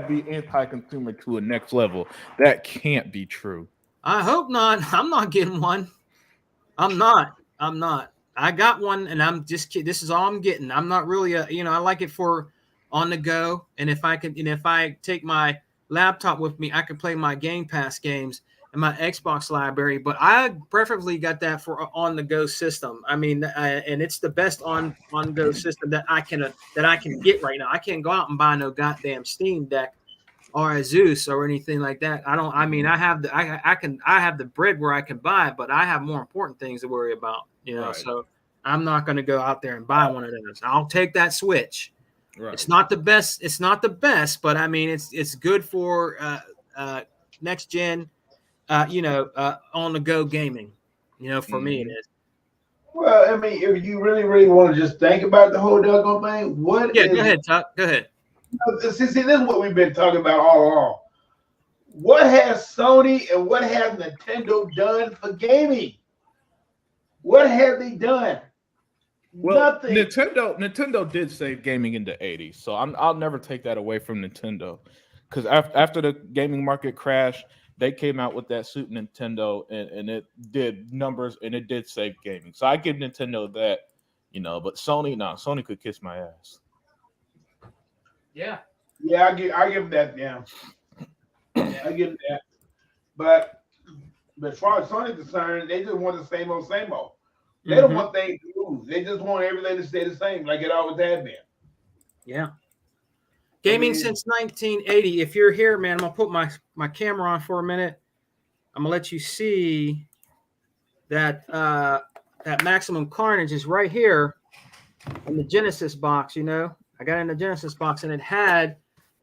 [SPEAKER 3] be anti-consumer to a next level. That can't be true.
[SPEAKER 1] I hope not. I'm not getting one. I'm not. I got one, and I'm just kidding. This is all I'm getting. I'm not really I like it for on the go. And if I take my laptop with me, I can play my Game Pass games and my Xbox library. But I preferably got that for on the go system. I mean, and it's the best on go system that I can get right now. I can't go out and buy no goddamn Steam Deck or a Zeus or anything like that. I mean, I have the bread where I can buy it, but I have more important things to worry about, So I'm not going to go out there and buy one of those. I'll take that Switch. Right. It's not the best, but I mean, it's good for next gen, on the go gaming. For me it is.
[SPEAKER 2] Well, I mean, if you really, really want to just think about the whole doggone thing, go
[SPEAKER 1] ahead, Tuck. Go ahead.
[SPEAKER 2] See, this is what we've been talking about all along. What has Sony and what has Nintendo done for gaming? What have they done?
[SPEAKER 3] Well,
[SPEAKER 2] nothing.
[SPEAKER 3] Nintendo did save gaming in the 80s, so I'll never take that away from Nintendo. Because after the gaming market crashed, they came out with that Super Nintendo, and it did numbers, and it did save gaming. So I give Nintendo that, but Sony could kiss my ass.
[SPEAKER 1] Yeah,
[SPEAKER 2] I give them that. Yeah, I give them that. But as far as Sony's concerned, they just want the same old. They don't want things to move. They just want everything to stay the same, like it always has been.
[SPEAKER 1] Yeah. Gaming since 1980. If you're here, man, I'm gonna put my camera on for a minute. I'm gonna let you see that that Maximum Carnage is right here in the Genesis box. I got it in the Genesis box, and it had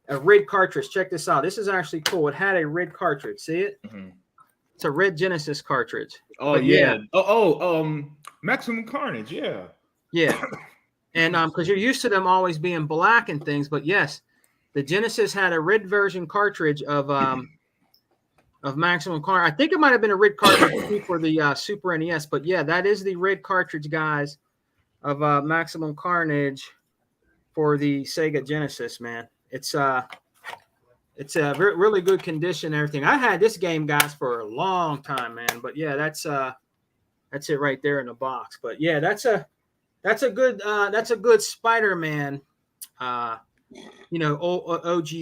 [SPEAKER 1] a red cartridge. Check this out. This is actually cool. It had a red cartridge. See it? It's a red Genesis cartridge.
[SPEAKER 3] Oh, yeah. Maximum Carnage. Yeah.
[SPEAKER 1] Yeah. And because you're used to them always being black and things, but yes, the Genesis had a red version cartridge of Maximum Carnage. I think it might have been a red cartridge for the Super NES, but yeah, that is the red cartridge, guys, of Maximum Carnage for the Sega Genesis. Man, it's a really good condition and everything. I had this game, guys, for a long time, man. But yeah, that's it right there in the box. But yeah, that's a good Spider-Man OG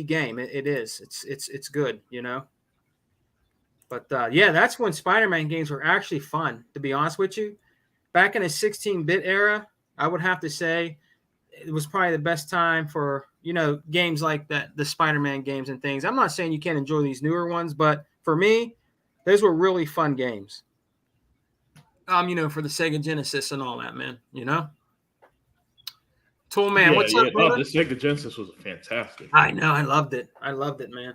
[SPEAKER 1] game. It is. It's good, But yeah, that's when Spider-Man games were actually fun, to be honest with you. Back in the 16-bit era, I would have to say it was probably the best time for, games like that, the Spider-Man games and things. I'm not saying you can't enjoy these newer ones, but for me, those were really fun games. For the Sega Genesis and all that, man. Tool Man, what's up, brother?
[SPEAKER 3] The Sega Genesis was fantastic.
[SPEAKER 1] I know, I loved it, man.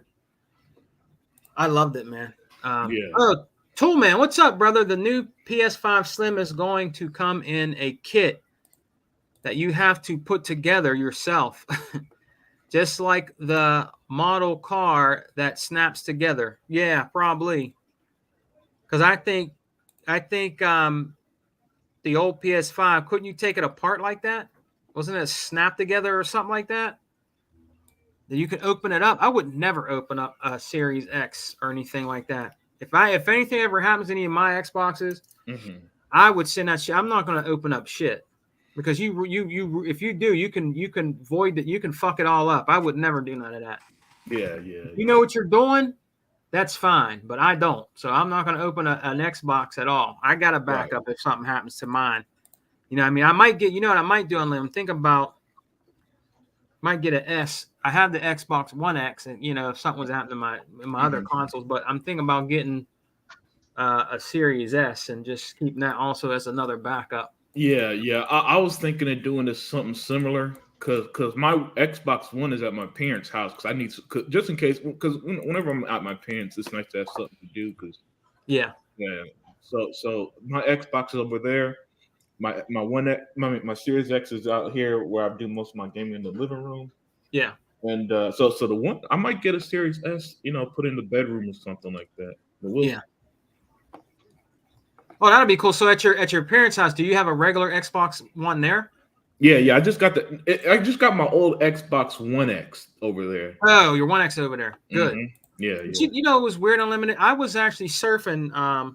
[SPEAKER 3] Yeah.
[SPEAKER 1] Oh, Tool Man, what's up, brother? The new PS5 Slim is going to come in a kit that you have to put together yourself, just like the model car that snaps together. Yeah, probably. Because I think the old PS5, couldn't you take it apart like that? Wasn't it a snap together or something like that? That you could open it up. I would never open up a Series X or anything like that. If anything ever happens to any of my Xboxes, I would send that shit. I'm not going to open up shit because you if you do, you can void that. You can fuck it all up. I would never do none of that.
[SPEAKER 3] Yeah.
[SPEAKER 1] You know what you're doing? That's fine, but I don't. So I'm not going to open an Xbox at all. I got a backup if something happens to mine. I might get. You know what I might do? I'm thinking about. Might get an S. I have the Xbox One X, and if something was happening in my other consoles, but I'm thinking about getting a Series S and just keeping that also as another backup.
[SPEAKER 3] Yeah. I was thinking of doing something similar because my Xbox One is at my parents' house because I need just in case because whenever I'm at my parents, it's nice to have something to do because
[SPEAKER 1] yeah.
[SPEAKER 3] So my Xbox is over there. My Series X is out here where I do most of my gaming in the living room.
[SPEAKER 1] Yeah.
[SPEAKER 3] And so the one I might get a Series S, put in the bedroom or something like that.
[SPEAKER 1] Yeah. Oh, that'd be cool. So at your parents' house, do you have a regular Xbox One there?
[SPEAKER 3] Yeah. I just got my old Xbox One X over there.
[SPEAKER 1] Oh, your One X over there. Good.
[SPEAKER 3] Mm-hmm. Yeah.
[SPEAKER 1] It was weird unlimited. I was actually surfing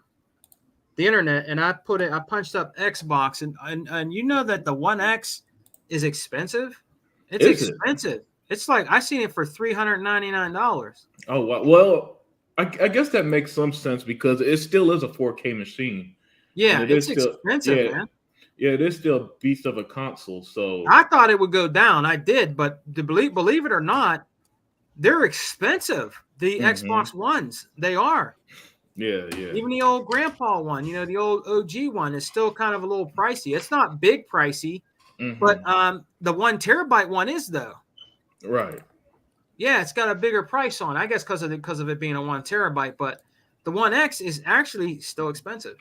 [SPEAKER 1] the internet and I punched up Xbox and you know that the One X is expensive. It's expensive. It's like I seen it for $399.
[SPEAKER 3] Oh well, I guess that makes some sense because it still is a 4K machine.
[SPEAKER 1] Yeah, it's expensive, man.
[SPEAKER 3] Yeah, it is still a beast of a console. So
[SPEAKER 1] I thought it would go down. I did, but believe it or not, they're expensive. The Xbox Ones, they are.
[SPEAKER 3] Yeah.
[SPEAKER 1] Even the old grandpa one, the old OG one is still kind of a little pricey. It's not big pricey, but the 1 terabyte one is though.
[SPEAKER 3] Right.
[SPEAKER 1] Yeah, it's got a bigger price on it, I guess because of it being a 1 terabyte, but the One X is actually still expensive.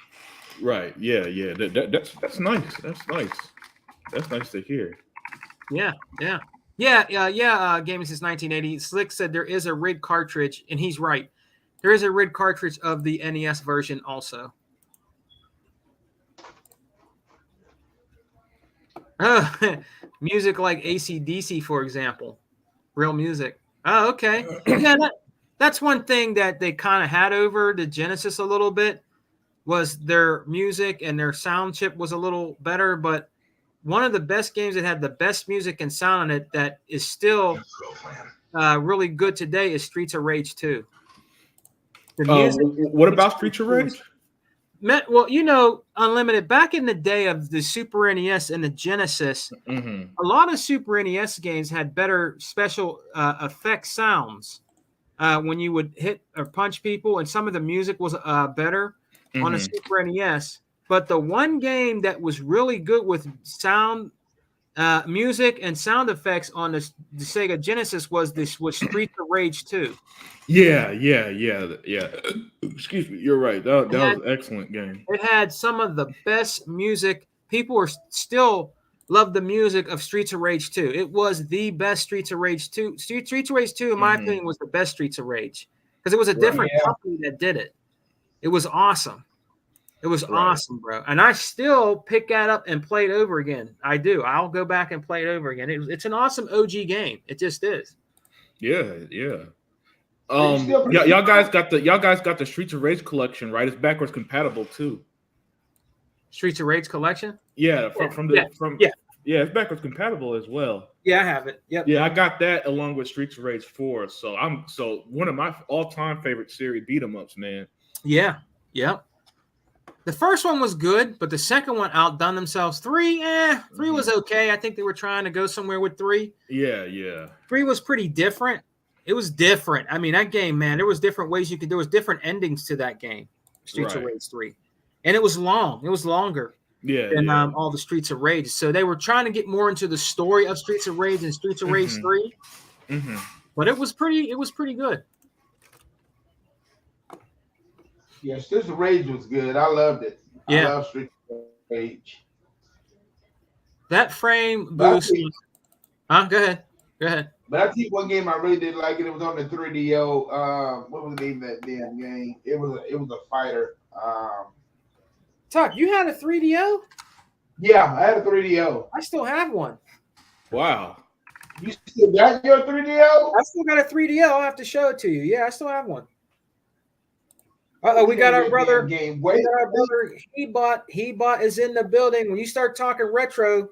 [SPEAKER 3] Right. Yeah. That's nice. That's nice to hear.
[SPEAKER 1] Yeah. Gaming since 1980. Slick said there is a RID cartridge, and he's right. There is a RID cartridge of the NES version also. Music like AC/DC, for example. Real music. Oh, okay. Yeah, that's one thing that they kind of had over the Genesis a little bit was their music and their sound chip was a little better, but one of the best games that had the best music and sound on it that is still really good today is Streets of Rage 2.
[SPEAKER 3] What about Streets of Rage?
[SPEAKER 1] Well, Unlimited, back in the day of the Super NES and the Genesis, a lot of Super NES games had better special effect sounds when you would hit or punch people, and some of the music was better on the Super NES. But the one game that was really good with sound, music, and sound effects on the Sega Genesis was Streets of Rage 2.
[SPEAKER 3] Yeah. Excuse me, you're right. That was an excellent game.
[SPEAKER 1] It had some of the best music. People are still love the music of Streets of Rage 2. It was the best Streets of Rage 2. Streets of Rage 2, in my opinion, was the best Streets of Rage because it was a different company that did it. It was awesome. It was awesome, bro. And I still pick that up and play it over again. I do. I'll go back and play it over again. It's an awesome OG game. It just is.
[SPEAKER 3] Yeah. Y'all guys got the Streets of Rage collection, right? It's backwards compatible too.
[SPEAKER 1] Streets of Rage collection?
[SPEAKER 3] Yeah, it's backwards compatible as well.
[SPEAKER 1] Yeah, I have it. Yep.
[SPEAKER 3] Yeah, I got that along with Streets of Rage 4. So one of my all-time favorite series beat 'em ups, man.
[SPEAKER 1] Yeah. Yep. The first one was good, but the second one outdone themselves. 3 was okay. I think they were trying to go somewhere with 3.
[SPEAKER 3] Yeah.
[SPEAKER 1] 3 was pretty different. It was different. I mean, that game, man, there was different ways there was different endings to that game, Streets of Rage 3. And it was long. It was longer than all the Streets of Rage. So they were trying to get more into the story of Streets of Rage and Streets of Rage 3. But it was pretty good.
[SPEAKER 2] Yeah, Streets of Rage was good. I loved it.
[SPEAKER 1] Yeah.
[SPEAKER 2] I love Streets of Rage.
[SPEAKER 1] That frame boost. Go ahead.
[SPEAKER 2] But I think one game I really did like it was on the 3DO. What was the name of that damn game? It was a fighter.
[SPEAKER 1] Tuck, you had a 3DO?
[SPEAKER 2] Yeah, I had a 3DO.
[SPEAKER 1] I still have one.
[SPEAKER 3] Wow.
[SPEAKER 2] You still got your 3DO?
[SPEAKER 1] I still got a 3DO. I'll have to show it to you. Yeah, I still have one. We got our brother.
[SPEAKER 2] Game.
[SPEAKER 1] We got our brother. Hebot is in the building. When you start talking retro,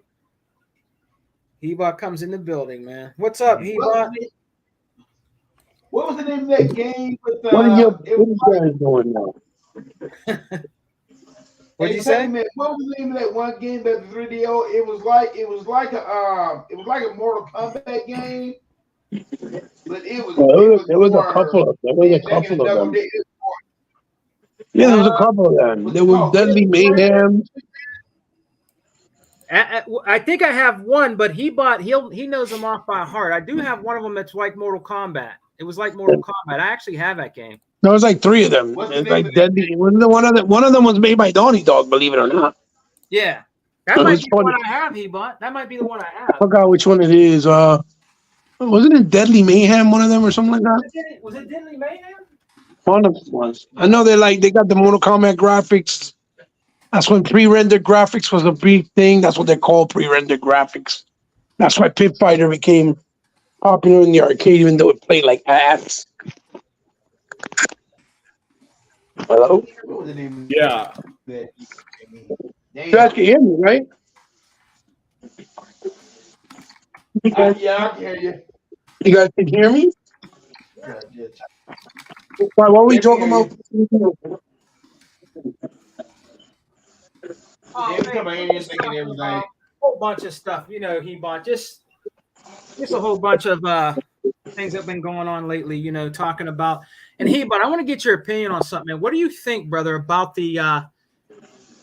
[SPEAKER 1] Hebot comes in the building, man. What's up, Hebot?
[SPEAKER 2] What was the name of that game? With,
[SPEAKER 5] what are you guys doing now?
[SPEAKER 1] What'd you say?
[SPEAKER 2] Man, what was the name of that one game that the 3DO? It was like a Mortal Kombat game. But it was
[SPEAKER 5] there was a couple of them. Yeah, there was a couple of them. There was Deadly Mayhem.
[SPEAKER 1] I think I have one, but he knows them off by heart. I do have one of them that's like Mortal Kombat. It was like Mortal Kombat. I actually have that game.
[SPEAKER 5] There was like 3 of them. It's like Deadly. One of them was made by Donnie Dog, believe it or not.
[SPEAKER 1] Yeah, that might be the one I have. Hebot. That might be the one I have.
[SPEAKER 5] I forgot which one it is. Wasn't it Deadly Mayhem? One of them or something like that.
[SPEAKER 1] Was it Deadly Mayhem?
[SPEAKER 5] One of them was. I know they got the Mortal Kombat graphics. That's when pre-rendered graphics was a big thing. That's what they call pre-rendered graphics. That's why Pit Fighter became popular in the arcade, even though it played like ass. Hello?
[SPEAKER 2] What was the name?
[SPEAKER 3] Yeah.
[SPEAKER 5] You guys can hear me, right?
[SPEAKER 2] Yeah, I can hear you.
[SPEAKER 5] You guys can hear me? What are we talking about?
[SPEAKER 1] A whole bunch of stuff, Hebot. Just a whole bunch of things that have been going on lately, talking about. And Hebot, I want to get your opinion on something, man. What do you think, brother, about the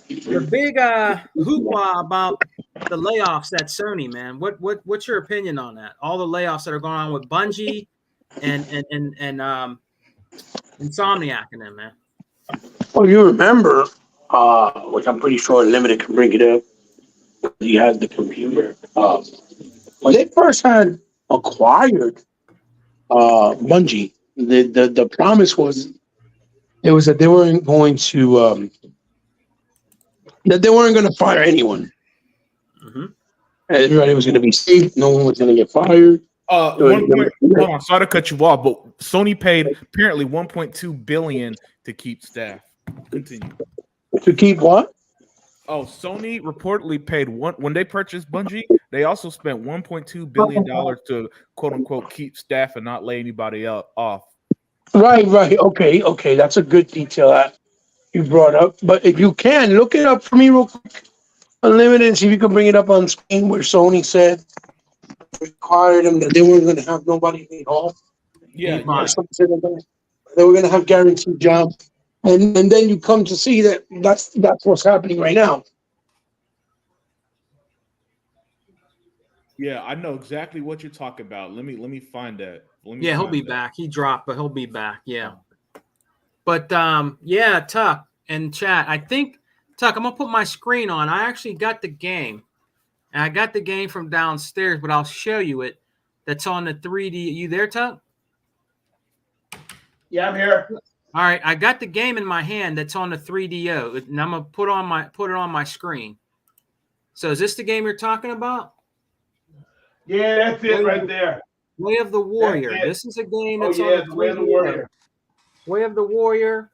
[SPEAKER 1] big hoopla about the layoffs at Sony, man? What's your opinion on that? All the layoffs that are going on with Bungie and Insomniac and them, man.
[SPEAKER 5] Well, you remember, which I'm pretty sure Limited can bring it up. You had the computer. When they first had acquired Bungie, the promise was that they weren't going to fire anyone.
[SPEAKER 1] Mm-hmm.
[SPEAKER 5] Everybody was going to be safe. No one was going to get fired.
[SPEAKER 3] Hold on, sorry to cut you off, but Sony paid apparently $1.2 billion to keep staff. Continue.
[SPEAKER 5] To keep what?
[SPEAKER 3] Oh, Sony reportedly paid when they purchased Bungie. They also spent $1.2 billion to quote unquote keep staff and not lay anybody off.
[SPEAKER 5] Right. Okay. That's a good detail that you brought up. But if you can look it up for me real quick, Unlimited, and see if you can bring it up on screen where Sony said required them that they weren't going to have nobody laid off.
[SPEAKER 3] Yeah.
[SPEAKER 5] They were going to have guaranteed jobs. And then you come to see that's what's happening right now.
[SPEAKER 3] Yeah, I know exactly what you're talking about. Let me find that.
[SPEAKER 1] He'll be back. He dropped, but he'll be back. Yeah. But Tuck and chat. I think Tuck, I'm gonna put my screen on. I actually got the game. And I got the game from downstairs, but I'll show you it. That's on the 3D. You there, Tuck?
[SPEAKER 2] Yeah, I'm here.
[SPEAKER 1] All right, I got the game in my hand that's on the 3DO, and I'm gonna put it on my screen. So is this the game you're talking about?
[SPEAKER 2] Yeah, that's it right there.
[SPEAKER 1] Way of the Warrior. This is a game that's on the 3DO.
[SPEAKER 2] Way of the Warrior.
[SPEAKER 1] Way of the Warrior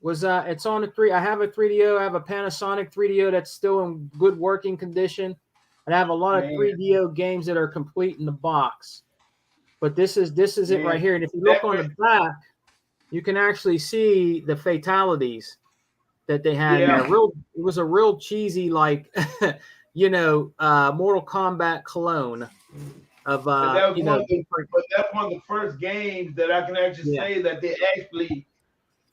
[SPEAKER 1] was it's on the 3. I have a 3DO. I have a Panasonic 3DO that's still in good working condition, and I have a lot of 3DO games that are complete in the box. But this is it right here. And if you look on the back, you can actually see the fatalities that they had
[SPEAKER 2] Yeah.
[SPEAKER 1] in there. It was a real cheesy, like, Mortal Kombat clone of,
[SPEAKER 2] But that was
[SPEAKER 1] you
[SPEAKER 2] one
[SPEAKER 1] know,
[SPEAKER 2] of the, but that's one of the first games that I can actually
[SPEAKER 1] Yeah.
[SPEAKER 2] say that they actually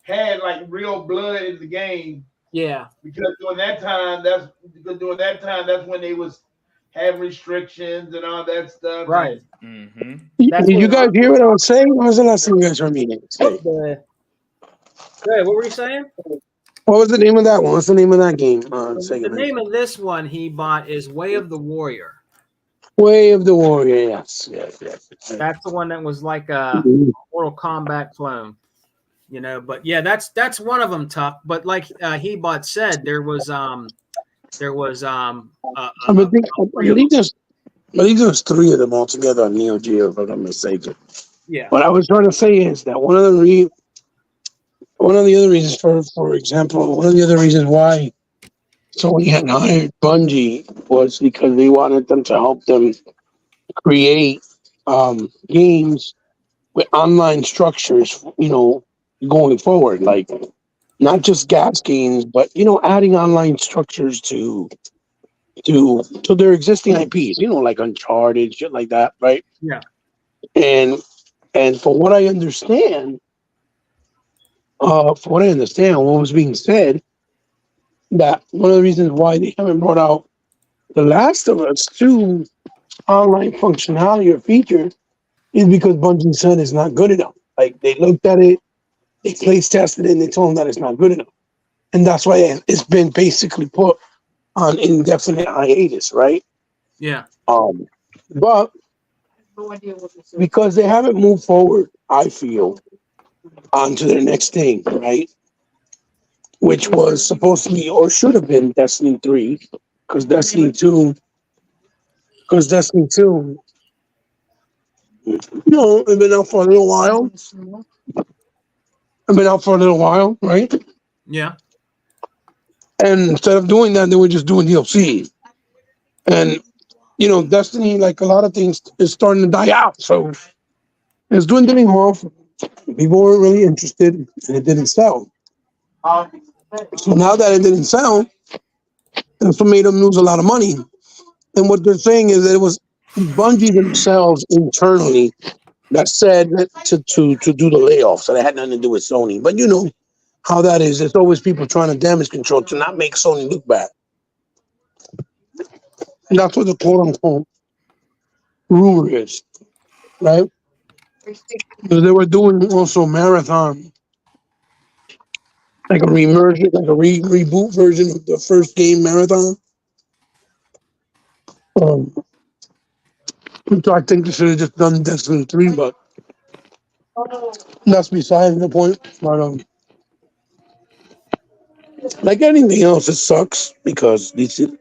[SPEAKER 2] had like real blood in the game.
[SPEAKER 1] yeah,
[SPEAKER 2] Because during that time, that's when they was having restrictions and all that stuff.
[SPEAKER 1] right.
[SPEAKER 3] Mm-hmm.
[SPEAKER 1] That's
[SPEAKER 5] Did you
[SPEAKER 1] what
[SPEAKER 5] guys hear what I was saying? When was the last time you guys heard me say?
[SPEAKER 1] Hey, what were you saying?
[SPEAKER 5] What was the name of that one? What's the name of that game?
[SPEAKER 1] The name of this one he bought is Way of the Warrior.
[SPEAKER 5] Way of the Warrior. Yes.
[SPEAKER 1] That's the one that was like a
[SPEAKER 5] Mhm.
[SPEAKER 1] Mortal Kombat clone. But yeah, that's one of them tough. But like Hebot said, there was
[SPEAKER 5] I believe there's three of them altogether on Neo Geo, if I'm not mistaken.
[SPEAKER 1] yeah.
[SPEAKER 5] What I was trying to say is that one of the other reasons, for example, one of the other reasons why Sony had hired Bungie was because they wanted them to help them create games with online structures, going forward, like not just gas games, but adding online structures to their existing IPs, like Uncharted, shit like that, right?
[SPEAKER 1] Yeah.
[SPEAKER 5] And from what I understand, what was being said, that one of the reasons why they haven't brought out The Last of Us 2 online functionality or feature is because Bungie said it's not good enough. Like, they looked at it, they place tested it, and they told them that it's not good enough. And that's why it's been basically put on indefinite hiatus, right?
[SPEAKER 1] Yeah.
[SPEAKER 5] But because they haven't moved forward, I feel, onto their next thing, right? Which was supposed to be or should have been Destiny 3, because Destiny 2, it's been out for a little while. Right?
[SPEAKER 1] Yeah.
[SPEAKER 5] And instead of doing that, they were just doing DLC. And Destiny, like a lot of things, is starting to die out. So it's dwindling off. People weren't really interested, and it didn't sell. So now that it didn't sell, that's what made them lose a lot of money. And what they're saying is that it was Bungie themselves internally that said to do the layoffs. So they had nothing to do with Sony. But you know how that is. There's always people trying to damage control to not make Sony look bad. And that's what the quote unquote rumor is, right? Because they were doing also Marathon, like a reboot version of the first game, Marathon. So I think they should have just done Destiny 3, but that's beside the point. But like anything else, it sucks because these are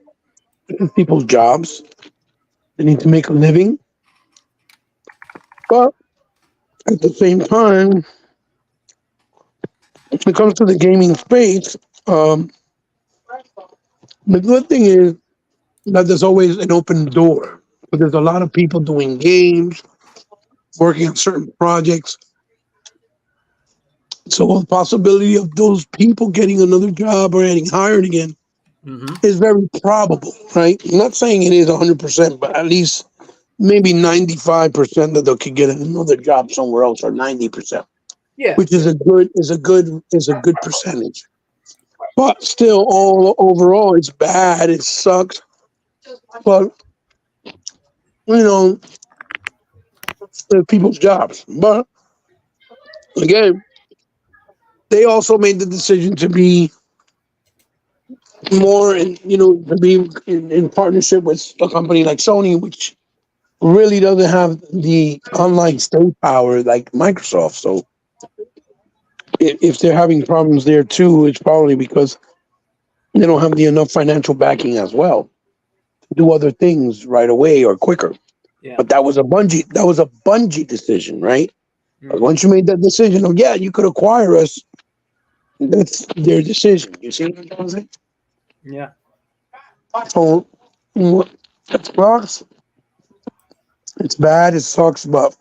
[SPEAKER 5] people's jobs. They need to make a living. But at the same time, when it comes to the gaming space, the good thing is that there's always an open door. But there's a lot of people doing games, working on certain projects. So the possibility of those people getting another job or getting hired again is very probable, right? I'm not saying it is 100%, but at least maybe 95% that they could get another job somewhere else, or 90%.
[SPEAKER 1] Yeah.
[SPEAKER 5] Which is a good percentage. But still, all overall, it's bad. It sucks. But they're people's jobs. But again, they also made the decision to be more, in partnership with a company like Sony, which really doesn't have the online stay power like Microsoft. So if they're having problems there too, it's probably because they don't have the enough financial backing as well to do other things right away or quicker.
[SPEAKER 1] Yeah.
[SPEAKER 5] But that was a Bungie decision, right? But once you made that decision of, yeah, you could acquire us, that's their decision. You see what I'm trying to say?
[SPEAKER 1] Yeah.
[SPEAKER 5] So Xbox, it's bad, it sucks, but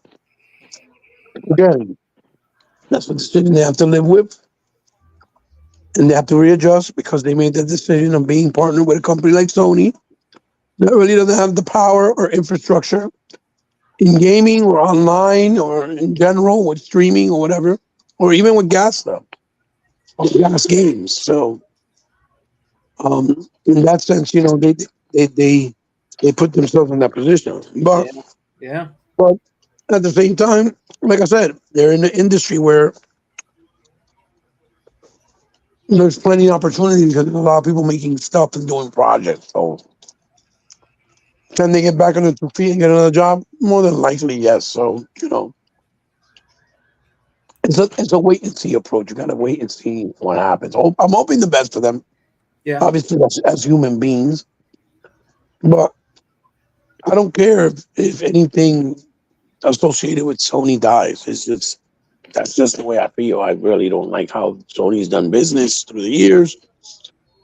[SPEAKER 5] again, that's the decision they have to live with. and they have to readjust because they made the decision of being partnered with a company like Sony that really doesn't have the power or infrastructure in gaming or online or in general with streaming or whatever, or even with gas stuff or gas games. So, in that sense, they put themselves in that position. But
[SPEAKER 1] Yeah.
[SPEAKER 5] at the same time, like I said, they're in the industry where there's plenty of opportunities because there's a lot of people making stuff and doing projects. So, can they get back on their feet and get another job? More than likely, yes. So, it's a wait and see approach. You got to wait and see what happens. I'm hoping the best for them,
[SPEAKER 1] Yeah.
[SPEAKER 5] obviously, as human beings. But I don't care if anything associated with Sony dies. That's just the way I feel. I really don't like how Sony's done business through the years,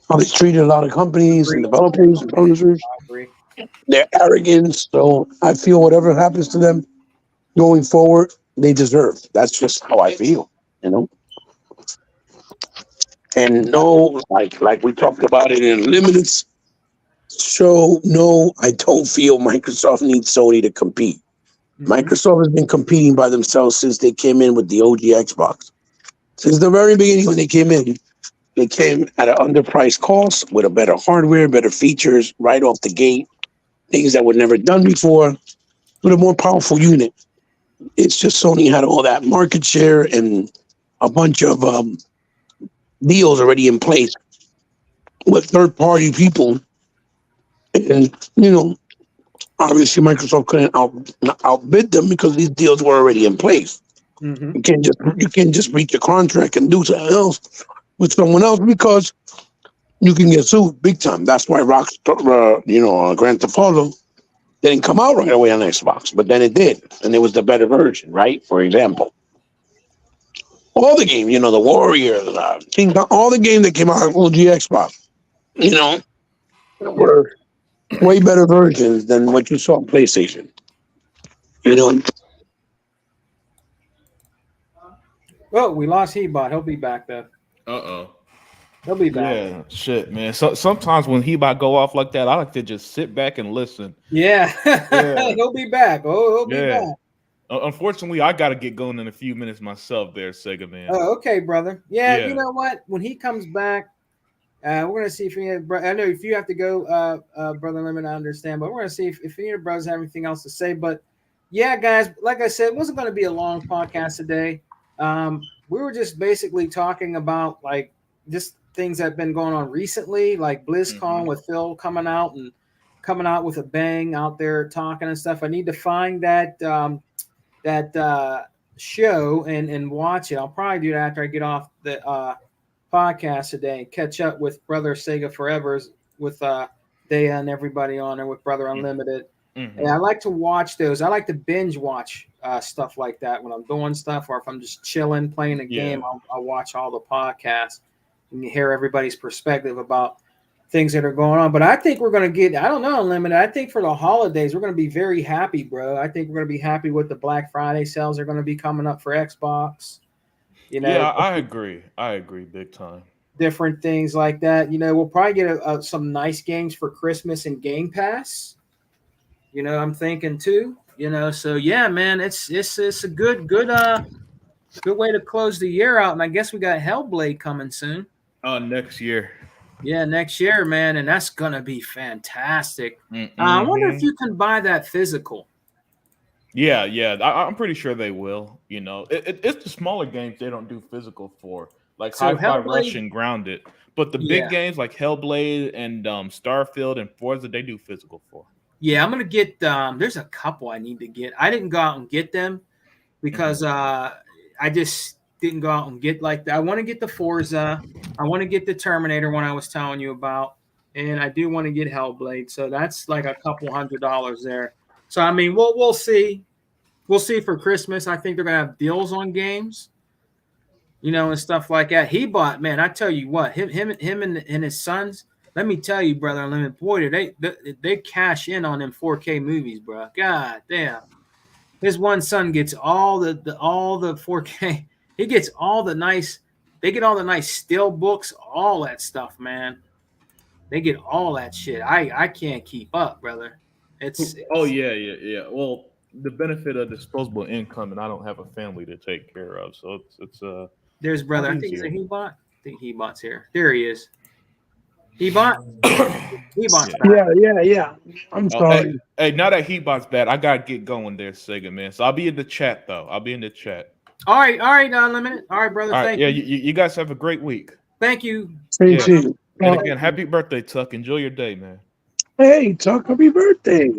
[SPEAKER 5] how they treated a lot of companies and developers and publishers.
[SPEAKER 1] I agree.
[SPEAKER 5] Their arrogance. So I feel whatever happens to them going forward, they deserve. That's just how I feel, And no, like we talked about it in Limited show, no, I don't feel Microsoft needs Sony to compete. Microsoft has been competing by themselves since they came in with the OG Xbox. Since the very beginning when they came in, they came at an underpriced cost with a better hardware, better features right off the gate, things that were never done before, with a more powerful unit. It's just Sony had all that market share and a bunch of deals already in place with third-party people. And, obviously Microsoft couldn't outbid them because these deals were already in place. You can't just breach a contract and do something else with someone else because you can get sued big time. That's why Rockstar, Grand Theft Auto didn't come out right away on Xbox, but then it did, and it was the better version, right? For example, all the games, the Warriors, King Kong, all the games that came out on OG Xbox, were way better versions than what you saw on PlayStation.
[SPEAKER 1] Oh, we lost Hebot. He'll be back though. He'll be back.
[SPEAKER 3] Yeah, shit, man. So sometimes when he about go off like that, I like to just sit back and listen.
[SPEAKER 1] Yeah.
[SPEAKER 3] Yeah.
[SPEAKER 1] He'll be back. Oh, he'll be
[SPEAKER 3] Yeah.
[SPEAKER 1] back.
[SPEAKER 3] Unfortunately, I got to get going in a few minutes myself there, Sega man.
[SPEAKER 1] Oh, okay, brother. Yeah,
[SPEAKER 3] Yeah.
[SPEAKER 1] you know what? When he comes back, we're gonna see if I know if you have to go, Brother Lemon, I understand, but we're gonna see if any of the brothers have anything else to say. But yeah, guys, like I said, it wasn't gonna be a long podcast today. We were just basically talking about like just things that have been going on recently, like BlizzCon with Phil coming out with a bang out there talking and stuff. I need to find that show and watch it. I'll probably do that after I get off the podcast today and catch up with Brother Sega Forever's with Dea and everybody on there with Brother Unlimited. And I like to watch those. I like to binge watch stuff like that when I'm doing stuff or if I'm just chilling, playing a game, I'll watch all the podcasts and hear everybody's perspective about things that are going on. But I think we're going to get, I don't know, Unlimited. I think for the holidays, we're going to be very happy, bro. I think we're going to be happy with the Black Friday sales are going to be coming up for Xbox.
[SPEAKER 3] Yeah, I agree. I agree big time.
[SPEAKER 1] Different things like that. We'll probably get some nice games for Christmas and Game Pass. I'm thinking too. So yeah, man, it's a good way to close the year out. And I guess we got Hellblade coming soon.
[SPEAKER 3] Next year.
[SPEAKER 1] Yeah, next year, man, and that's gonna be fantastic. I wonder if you can buy that physical.
[SPEAKER 3] Yeah, I'm pretty sure they will. It's the smaller games they don't do physical for, like
[SPEAKER 1] So
[SPEAKER 3] Hi-Fi Rush and Grounded. But the
[SPEAKER 1] Yeah.
[SPEAKER 3] big games like Hellblade and Starfield and Forza, they do physical for.
[SPEAKER 1] Yeah, I'm gonna get. There's a couple I need to get. I didn't go out and get them because I just didn't go out and get like that. I want to get the Forza. I want to get the Terminator one I was telling you about, and I do want to get Hellblade. So that's like a couple $100 there. So I mean, we'll see. We'll see for Christmas. I think they're gonna have deals on games, and stuff like that. He bought, man. I tell you what, him and his sons. Let me tell you, Brother Unlimited, boy, they cash in on them 4K movies, bro. God damn. His one son gets all the 4K. He gets all the nice They get all the nice steel books, all that stuff, man. They get all that shit. I can't keep up, brother. It's
[SPEAKER 3] Oh yeah. Well, the benefit of disposable income, and I don't have a family to take care of, so it's
[SPEAKER 1] there's brother. I think
[SPEAKER 3] easier.
[SPEAKER 1] he's a Hebot. I think Hebot's here. There he is. Hebot. Hebot's
[SPEAKER 5] Yeah. I'm sorry.
[SPEAKER 3] Hey, now that Heatbot's bad, I gotta get going there, Sega man. So I'll be in the chat though. I'll be in the chat.
[SPEAKER 1] All right, Unlimited. All right, brother.
[SPEAKER 3] All right,
[SPEAKER 1] Thank
[SPEAKER 3] yeah,
[SPEAKER 1] you.
[SPEAKER 3] you guys have a great week.
[SPEAKER 1] Thank you.
[SPEAKER 5] Same
[SPEAKER 3] Yeah.
[SPEAKER 5] to you.
[SPEAKER 3] And again, happy birthday, Tuck. Enjoy your day, man.
[SPEAKER 5] Hey, Tuck, happy birthday.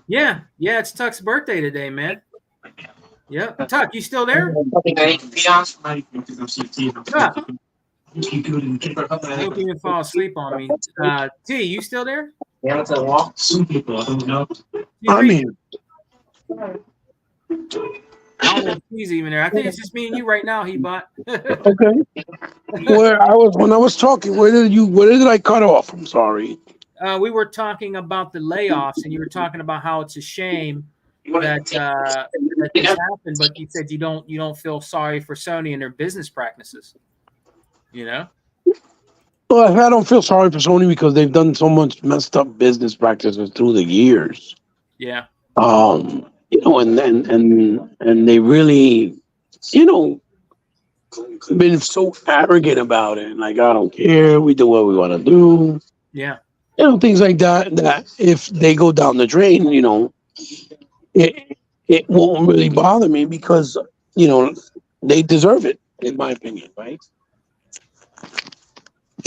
[SPEAKER 1] Yeah, it's Tuck's birthday today, man. Yeah, Tuck, you still there? Tuck, don't even fall asleep on me. T, you still there?
[SPEAKER 5] I mean,
[SPEAKER 1] I don't know if he's even there. I think it's just me and you right now, Hebot.
[SPEAKER 5] okay. When I was talking, where did I cut off? I'm sorry.
[SPEAKER 1] We were talking about the layoffs, and you were talking about how it's a shame that this happened, but you said you don't feel sorry for Sony and their business practices. You know?
[SPEAKER 5] Well, I don't feel sorry for Sony because they've done so much messed up business practices through the years.
[SPEAKER 1] Yeah.
[SPEAKER 5] You know, and they really, you know, been so arrogant about it. Like, I don't care. We do what we want to do.
[SPEAKER 1] Yeah.
[SPEAKER 5] You know, things like that. That if they go down the drain, you know, it won't really bother me because, you know, they deserve it, in my opinion, right?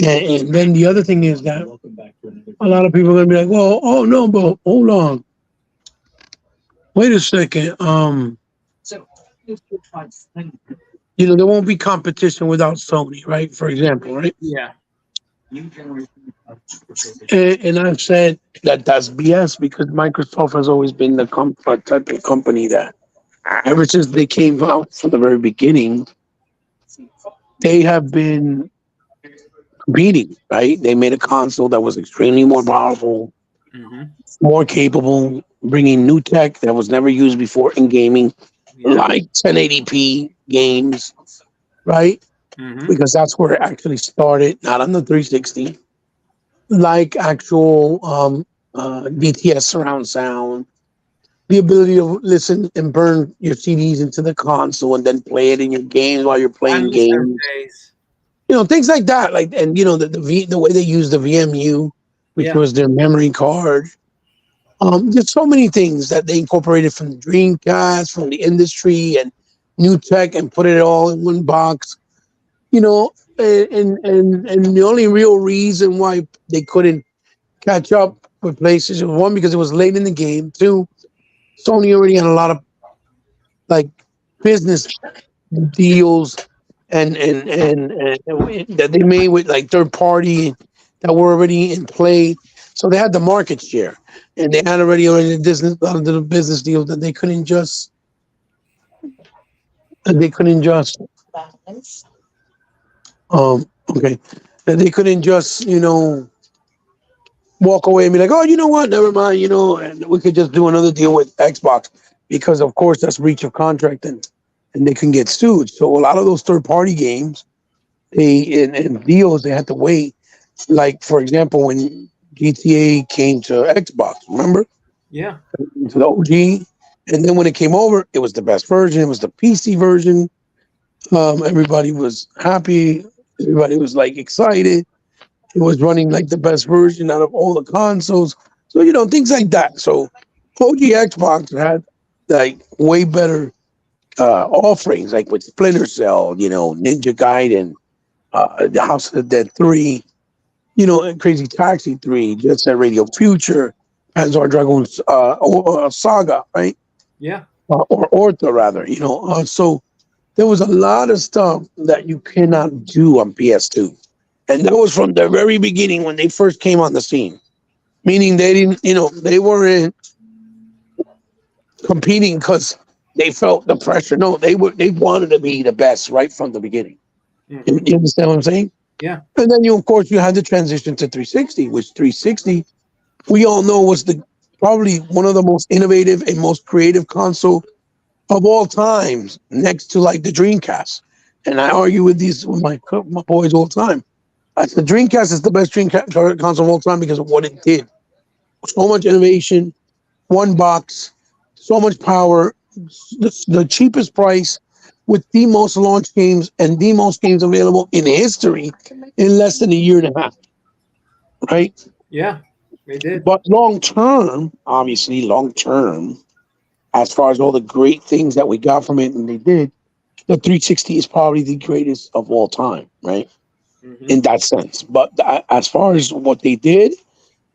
[SPEAKER 5] And then the other thing is that a lot of people are gonna be like, well, oh no, but hold on. Wait a second. You know, there won't be competition without Sony, right? For example, right?
[SPEAKER 1] Yeah.
[SPEAKER 5] And I've said that that's BS because Microsoft has always been the type of company that ever since they came out from the very beginning, they have been competing, right? They made a console that was extremely more powerful, more capable, bringing new tech that was never used before in gaming, like 1080p games, right? Because that's where it actually started, not on the 360, like actual DTS surround sound, the ability to listen and burn your CDs into the console and then play it in your games while you're playing games. You know, things like that. Like, and you know, the way they use the VMU, which was their memory card. There's so many things that they incorporated from the Dreamcast, from the industry, and new tech, and put it all in one box. You know, and the only real reason why they couldn't catch up with PlayStation, one, because it was late in the game. Two, Sony already had a lot of like business deals and that they made with like third party that were already in play. So they had the market share, and they had already the business deals that they couldn't just okay, that they couldn't just, you know, walk away and be like, oh, you know what, never mind, you know, and we could just do another deal with Xbox because of course that's breach of contract and they can get sued. So a lot of those third party games, and deals, they had to wait. Like, for example, when GTA came to Xbox, remember?
[SPEAKER 1] Yeah.
[SPEAKER 5] To the OG. And then when it came over, it was the best version. It was the PC version. Everybody was happy. Everybody was like excited. It was running like the best version out of all the consoles. So, you know, things like that. So OG Xbox had like way better offerings, like with Splinter Cell, you know, Ninja Gaiden, the House of the Dead 3, you know, and Crazy Taxi 3, Jet Set Radio Future, Panzer Dragoon's Saga, right?
[SPEAKER 1] Yeah.
[SPEAKER 5] Or Ortha, rather, you know. So there was a lot of stuff that you cannot do on PS2. And that was from the very beginning when they first came on the scene. Meaning they didn't, you know, they weren't competing because they felt the pressure. No, they wanted to be the best right from the beginning. You understand what I'm saying?
[SPEAKER 1] Yeah.
[SPEAKER 5] And then of course, you had the transition to 360, which 360, we all know was probably one of the most innovative and most creative console of all times, next to like the Dreamcast. and I argue with my boys all the time. I said Dreamcast is the best Dreamcast console of all time because of what it did. So much innovation, one box, so much power, the cheapest price, with the most launch games and the most games available in history in less than a year and a half. Right?
[SPEAKER 1] Yeah, they did.
[SPEAKER 5] But long term, obviously, long term, as far as all the great things that we got from it and they did, the 360 is probably the greatest of all time, right?
[SPEAKER 1] Mhm.
[SPEAKER 5] In that sense. But as far as what they did,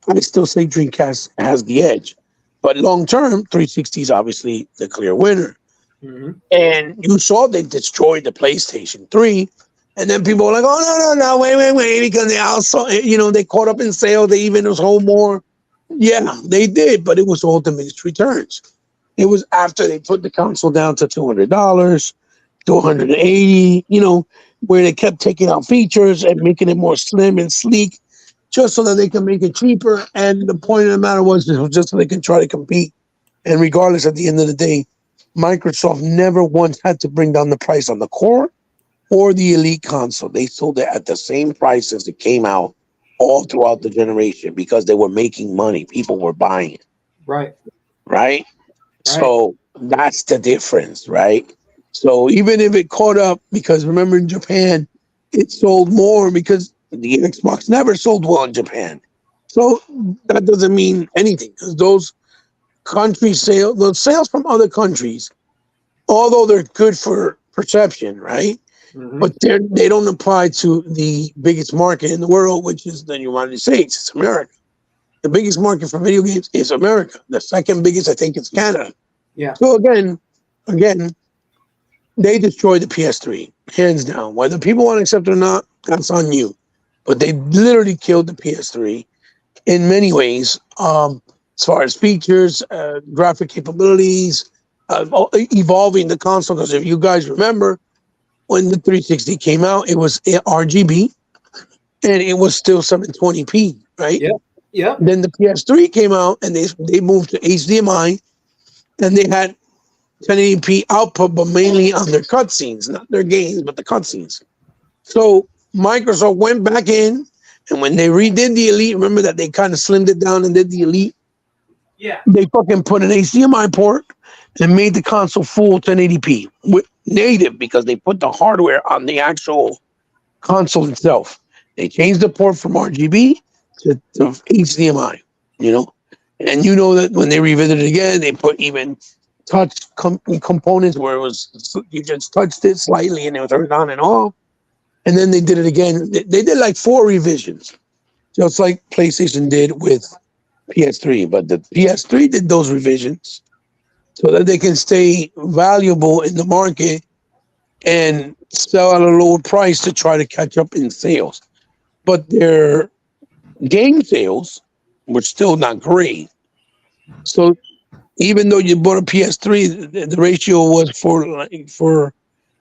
[SPEAKER 5] I still say Dreamcast has the edge. But long term, 360 is obviously the clear winner.
[SPEAKER 1] Mhm.
[SPEAKER 5] And you saw they destroyed the PlayStation 3. And then people were like, oh, no, wait, because they also, they caught up in sales. They even sold more. Yeah, they did, but it was all diminished returns. It was after they put the console down to $200 to $180, where they kept taking out features and making it more slim and sleek just so that they can make it cheaper. And the point of the matter was, it was just so they can try to compete. And regardless, at the end of the day, Microsoft never once had to bring down the price on the core or the Elite console. They sold it at the same price as it came out all throughout the generation because they were making money. People were buying it.
[SPEAKER 1] Right.
[SPEAKER 5] Right? So that's the difference, right? So even if it caught up, because remember in Japan, it sold more because the Xbox never sold well in Japan. So that doesn't mean anything because those those sales from other countries, although they're good for perception, right?
[SPEAKER 1] Mhm.
[SPEAKER 5] But they don't apply to the biggest market in the world, which is the United States. It's America. The biggest market for video games is America. The second biggest, I think, is Canada.
[SPEAKER 1] Yeah.
[SPEAKER 5] So again, they destroyed the PS3, hands down. Whether people want to accept it or not, that's on you. But they literally killed the PS3 in many ways, as far as features, graphic capabilities, evolving the console. Because if you guys remember, when the 360 came out, it was RGB, and it was still 720p, right?
[SPEAKER 1] Yep. Yep.
[SPEAKER 5] Then the PS3 came out, and they moved to HDMI, and they had 1080p output, but mainly on their cutscenes, not their games, but the cutscenes. So Microsoft went back in, and when they redid the Elite, remember that they kind of slimmed it down and did the Elite?
[SPEAKER 1] Yeah.
[SPEAKER 5] They fucking put an HDMI port and made the console full 1080p with native because they put the hardware on the actual console itself. They changed the port from RGB to HDMI, and you know that when they revisited it again, they put even touch components where it was you just touched it slightly and it was turned on and off. And then they did it again. They did like 4 revisions, just like PlayStation did with PS3. But the PS3 did those revisions so that they can stay valuable in the market and sell at a lower price to try to catch up in sales. But their game sales were still not great. So even though you bought a PS3, the ratio was for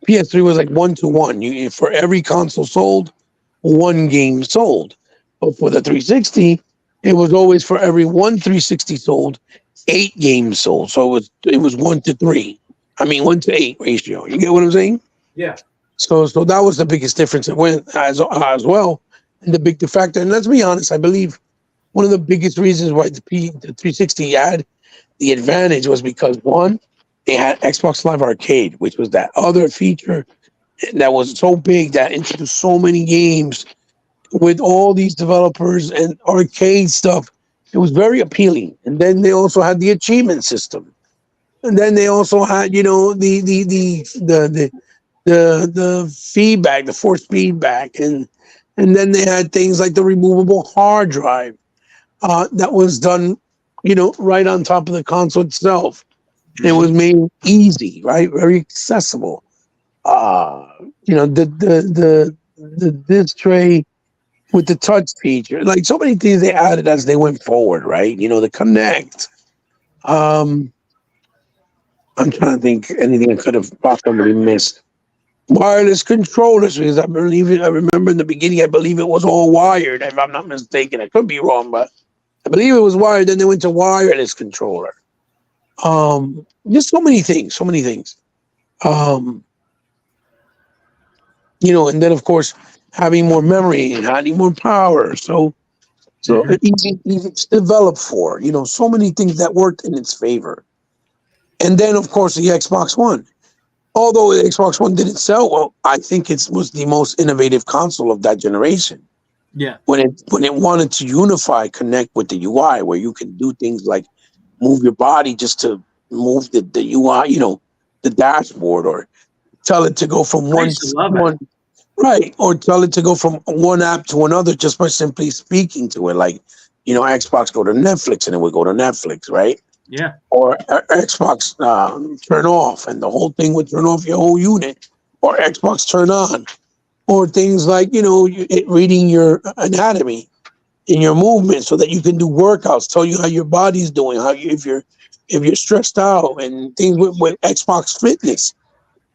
[SPEAKER 5] PS3 was like 1-to-1. For every console sold, 1 game sold. But for the 360, it was always for every 1 360 sold, 8 games sold. So it was 1-to-3. I mean 1-to-8 ratio. You get what I'm saying?
[SPEAKER 1] Yeah.
[SPEAKER 5] So that was the biggest difference it went as well. And the big factor. And let's be honest, I believe one of the biggest reasons why the 360 had the advantage was because, one, they had Xbox Live Arcade, which was that other feature that was so big that introduced so many games with all these developers and arcade stuff. It was very appealing. And then they also had the achievement system. And then they also had, the feedback, the force feedback, and then they had things like the removable hard drive that was done, right on top of the console itself. It was made easy, right? Very accessible. The disc tray with the touch feature, like so many things they added as they went forward, right? The Kinect. I'm trying to think anything I could have possibly missed. Wireless controllers, because I remember in the beginning, I believe it was all wired, if I'm not mistaken. I could be wrong, but I believe it was wired. Then they went to wireless controller. Just so many things. and then of course having more memory and having more power. So easy to develop for, so many things that worked in its favor. And then of course the Xbox One. Although the Xbox One didn't sell well, I think it was the most innovative console of that generation.
[SPEAKER 1] Yeah.
[SPEAKER 5] When it wanted to unify, connect with the UI, where you can do things like move your body just to move the UI, the dashboard, or tell it to go from
[SPEAKER 1] I used to love it.
[SPEAKER 5] right, or tell it to go from one app to another just by simply speaking to it. Like, Xbox go to Netflix and it would go to Netflix, right?
[SPEAKER 1] Yeah.
[SPEAKER 5] Or Xbox turn off, and the whole thing would turn off your whole unit, or Xbox turn on, or things like reading your anatomy in your movement so that you can do workouts, tell you how your body's doing, if you're stressed out, and things with Xbox Fitness.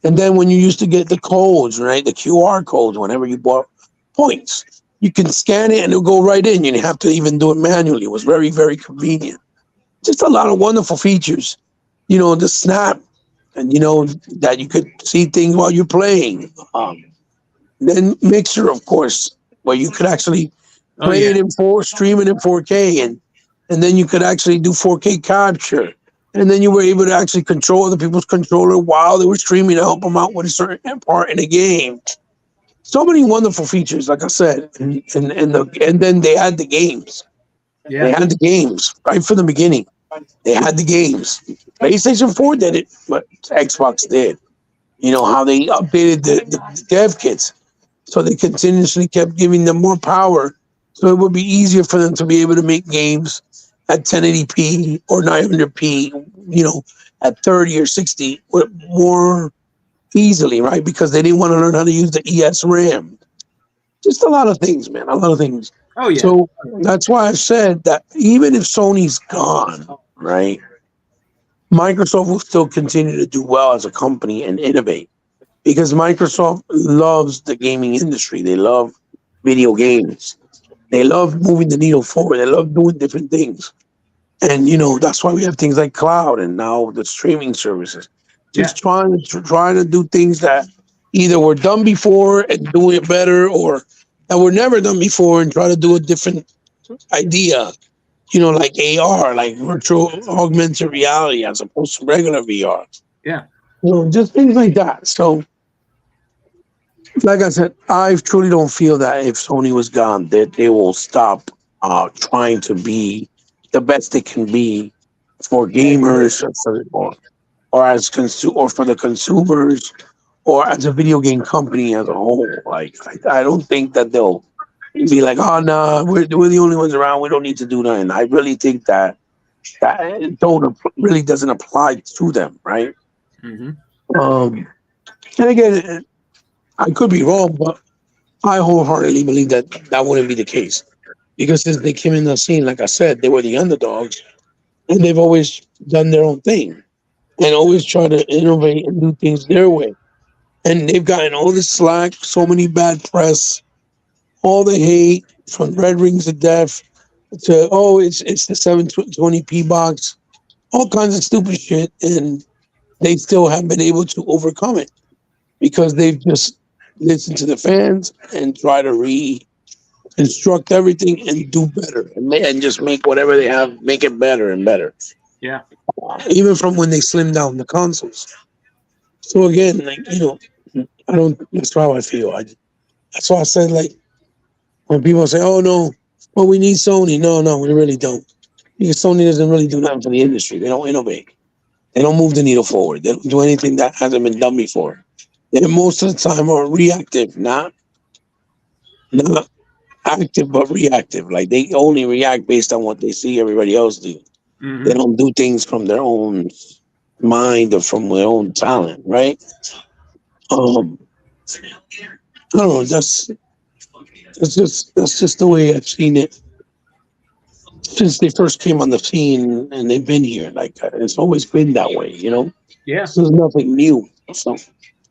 [SPEAKER 5] And then when you used to get the codes, right, the QR codes, whenever you bought points, you can scan it and it'll go right in. You didn't have to even do it manually. It was very, very convenient. Just a lot of wonderful features, the snap, and that you could see things while you're playing. Then Mixer, of course, where you could actually play it stream it in 4K, and then you could actually do 4K capture, and then you were able to actually control other people's controller while they were streaming to help them out with a certain part in a game. So many wonderful features, like I said, and then they had the games.
[SPEAKER 1] Yeah.
[SPEAKER 5] They had the games right from the beginning. They had the games. PlayStation 4 did it, but Xbox did. How they updated the dev kits. So they continuously kept giving them more power. So it would be easier for them to be able to make games at 1080p or 900p, at 30 or 60 more easily, right? Because they didn't want to learn how to use the ESRAM. Just a lot of things, man. A lot of things.
[SPEAKER 1] Oh yeah.
[SPEAKER 5] So that's why I've said that even if Sony's gone, right, Microsoft will still continue to do well as a company and innovate, because Microsoft loves the gaming industry. They love video games. They love moving the needle forward. They love doing different things. And, that's why we have things like cloud and now the streaming services. Just trying to do things that either were done before and do it better, or that were never done before and try to do a different idea, like AR, like virtual augmented reality as opposed to regular VR.
[SPEAKER 1] Yeah.
[SPEAKER 5] Just things like that. So, like I said, I truly don't feel that if Sony was gone, that they will stop trying to be the best they can be for gamers, or for the consumers, or as a video game company as a whole. Like, I don't think that they'll be like, oh no, we're the only ones around. We don't need to do nothing. I really think that really doesn't apply to them, right? And again, I could be wrong, but I wholeheartedly believe that wouldn't be the case, because since they came in the scene, like I said, they were the underdogs, and they've always done their own thing and always try to innovate and do things their way. And they've gotten all this slack, so many bad press, all the hate from Red Rings of Death to, it's the 720p box, all kinds of stupid shit, and they still haven't been able to overcome it because they've just listened to the fans and try to reconstruct everything and do better and just make whatever they have, make it better and better.
[SPEAKER 1] Yeah.
[SPEAKER 5] Even from when they slimmed down the consoles. So again, that's how I feel. That's why I said, like, when people say, oh no, well, we need Sony. No, we really don't. Because Sony doesn't really do nothing for the industry. They don't innovate. They don't move the needle forward. They don't do anything that hasn't been done before. They most of the time are reactive, not active, but reactive. Like, they only react based on what they see everybody else do. They don't do things from their own mind or from their own talent, right? I don't know. That's just the way I've seen it since they first came on the scene, and they've been here. Like, it's always been that way,
[SPEAKER 1] Yeah.
[SPEAKER 5] So there's nothing new. So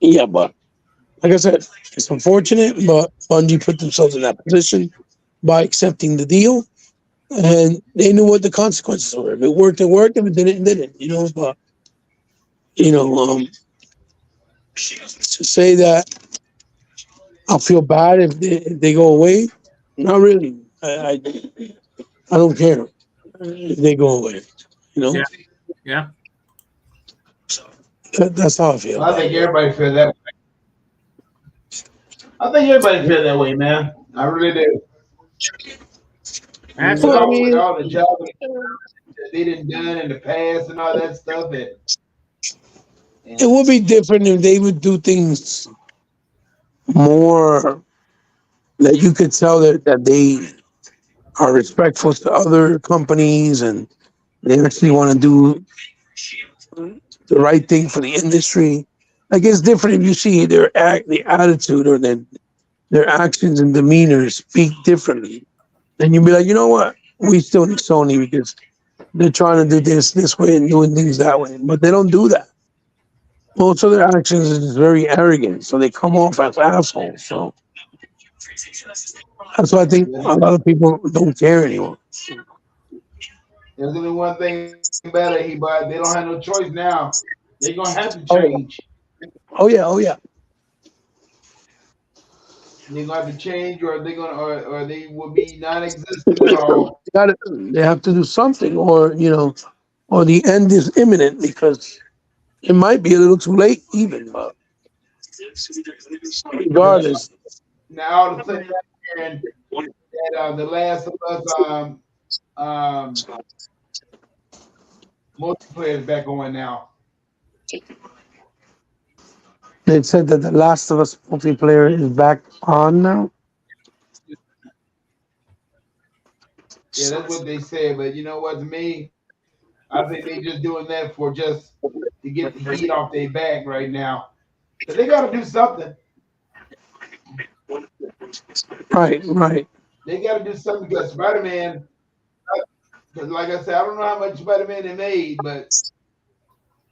[SPEAKER 5] yeah, but like I said, it's unfortunate, but Bungie put themselves in that position by accepting the deal, and they knew what the consequences were. If it worked, it worked. If it didn't, it didn't. But to say that I'll feel bad if they go away. Not really. I don't care if they go away. You know,
[SPEAKER 1] Yeah. Yeah.
[SPEAKER 5] that's how I feel.
[SPEAKER 2] I think everybody feel that way. I think everybody feel that way, man. I really do.
[SPEAKER 1] That's
[SPEAKER 5] Well, I
[SPEAKER 1] what
[SPEAKER 2] With
[SPEAKER 5] mean,
[SPEAKER 2] all the jobs that they done done in the past and all that stuff,
[SPEAKER 5] it would be different if they would do things more that you could tell that they are respectful to other companies and they actually want to do the right thing for the industry. Like it's different if you see the attitude or their actions and demeanor speak differently. Then you'd be like, you know what? We still need Sony because they're trying to do this way and doing things that way. But they don't do that. Most of their actions is very arrogant, so they come off as assholes. So that's why I think a lot of people don't care anymore.
[SPEAKER 2] there's only one thing better, but they don't have no choice now. They're gonna have to
[SPEAKER 5] Oh,
[SPEAKER 2] change.
[SPEAKER 5] oh yeah, oh yeah.
[SPEAKER 2] They're gonna have to change, or they're gonna, or they will be non-existent at all.
[SPEAKER 5] They have to do something, or or the end is imminent because it might be a little too late, even. But regardless,
[SPEAKER 2] Now all of a sudden, and that The Last of Us multiplayer is back on now.
[SPEAKER 5] they said that the Last of Us multiplayer is back on now.
[SPEAKER 2] Yeah, that's what they said. But you know what? To me, I think they just doing that for just to get the heat off their back right now. But they got to do something.
[SPEAKER 5] Right, right.
[SPEAKER 2] They got to do something because Spider-Man. Because like I said, I don't know how much Spider-Man they made, but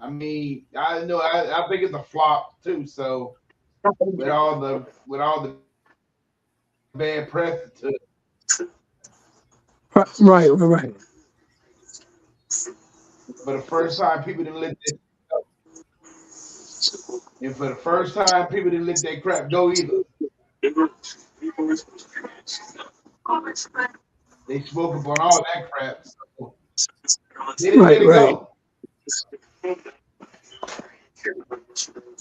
[SPEAKER 2] I mean, I know I think it's a flop too. So with all the bad press to it.
[SPEAKER 5] Right.
[SPEAKER 2] For the first time, people didn't let that, and for the first time, people didn't let that crap go either. They spoke up on all that crap. So they didn't let it go.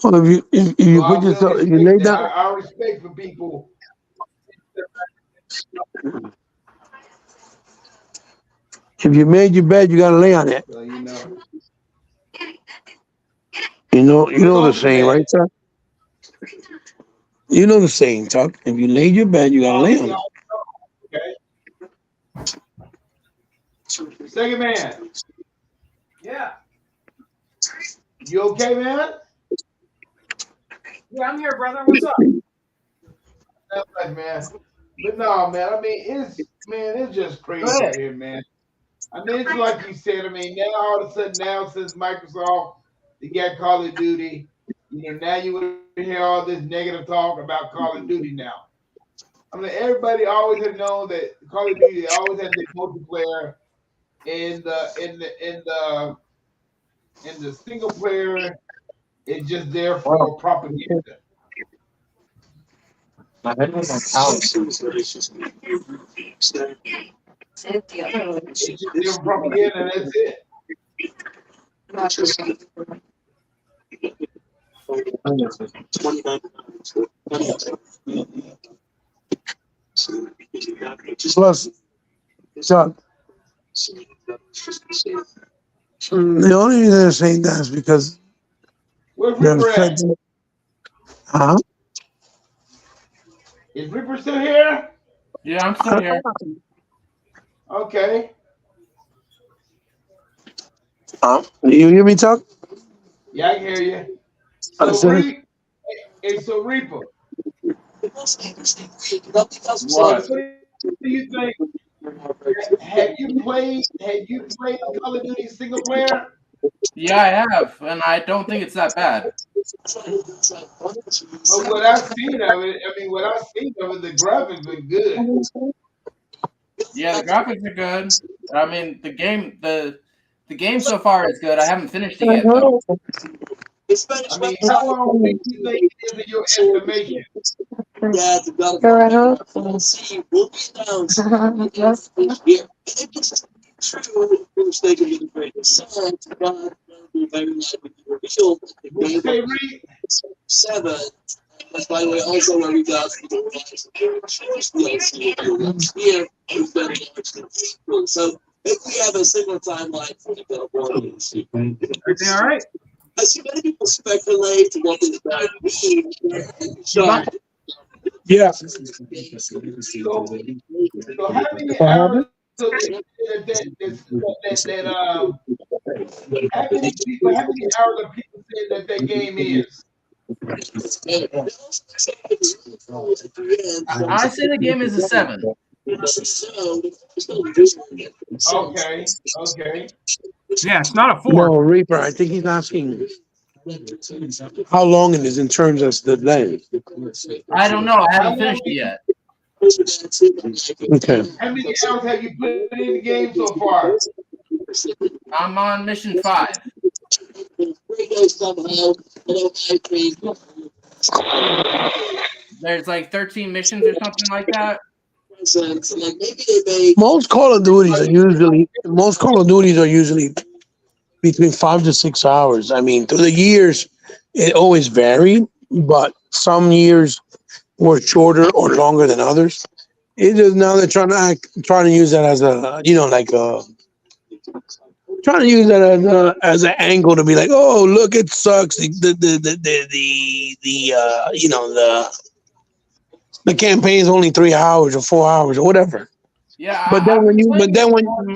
[SPEAKER 5] Well, if you
[SPEAKER 2] So
[SPEAKER 5] put yourself, if you lay down,
[SPEAKER 2] I respect for people.
[SPEAKER 5] if you made your bed, you gotta lay on it.
[SPEAKER 2] So,
[SPEAKER 5] You know the saying, right, Chuck? You know the saying, Chuck. If you laid your bed, you gotta lay on it.
[SPEAKER 2] Okay. Second man.
[SPEAKER 1] Yeah.
[SPEAKER 2] You okay, man?
[SPEAKER 1] Yeah, I'm here, brother. What's up?
[SPEAKER 2] Not much, man. But no, man. I mean, it's just crazy out here, man. I mean, it's like you said. I mean, now all of a sudden, now since Microsoft, they got Call of Duty. Now you would hear all this negative talk about Call of Duty now. I mean, everybody always have known that Call of Duty always had the multiplayer in the single player. It's just there for propaganda. It's just there for propaganda, and that's it.
[SPEAKER 5] Plus, Chuck, the only reason they're saying that is because
[SPEAKER 2] Where's
[SPEAKER 5] they're
[SPEAKER 2] Reaper at?
[SPEAKER 5] upset. Huh?
[SPEAKER 2] Is Reaper still here?
[SPEAKER 4] Yeah, I'm still here.
[SPEAKER 2] Okay.
[SPEAKER 5] You hear me, Chuck?
[SPEAKER 2] Yeah, I can hear you.
[SPEAKER 5] I
[SPEAKER 2] So,
[SPEAKER 5] said-
[SPEAKER 2] Reaper,
[SPEAKER 4] What?
[SPEAKER 2] what do you think? Have you played Call of Duty single player?
[SPEAKER 4] Yeah, I have, and I don't think it's that bad.
[SPEAKER 2] But what I've seen of it, the graphics are good.
[SPEAKER 4] Yeah, the graphics are good. I mean, the game so far is good. I haven't finished it yet though.
[SPEAKER 2] I mean, how long do you think it is in your estimation? What you say, Reed?
[SPEAKER 5] That's, by the way, also where we got the here. So if we have a similar timeline for the
[SPEAKER 1] Everything all right?
[SPEAKER 5] I see many people speculate to what this guy means. Yeah.
[SPEAKER 2] So how many hours how many hours of people say that game is?
[SPEAKER 4] I say the game is a 7.
[SPEAKER 2] Okay, okay.
[SPEAKER 1] Yeah, it's not a 4.
[SPEAKER 5] No, Reaper, I think he's asking how long it is in terms of the length.
[SPEAKER 4] I don't know. I haven't finished it yet.
[SPEAKER 5] Okay.
[SPEAKER 2] How many hours have you put in the game so far?
[SPEAKER 4] I'm on mission 5. There's like 13 missions or something like that.
[SPEAKER 5] Most Call of Duties are usually between 5 to 6 hours. I mean, through the years, it always varied, but some years were shorter or longer than others. It is now they're trying to use that as a trying to use that as an angle to be like, oh look, it sucks. The campaign is only 3 hours or 4 hours or whatever.
[SPEAKER 4] Yeah,
[SPEAKER 5] But then when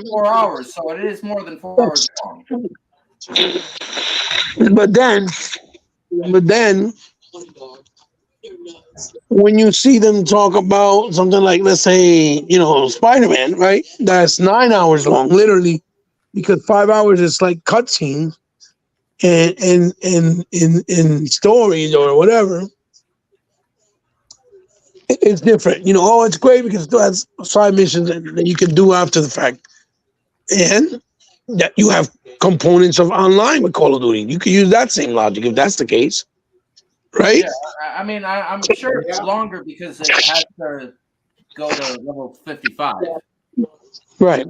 [SPEAKER 4] 4 hours, so it is more than 4 hours long.
[SPEAKER 5] But then when you see them talk about something like, let's say, Spider-Man, right? That's 9 hours long, literally, because 5 hours is like cutscenes and in stories or whatever. It's different, it's great because it has side missions that you can do after the fact. And that you have components of online with Call of Duty. You could use that same logic if that's the case, right?
[SPEAKER 4] Yeah, I mean, I'm sure it's longer because it has to go to level 55.
[SPEAKER 5] Right.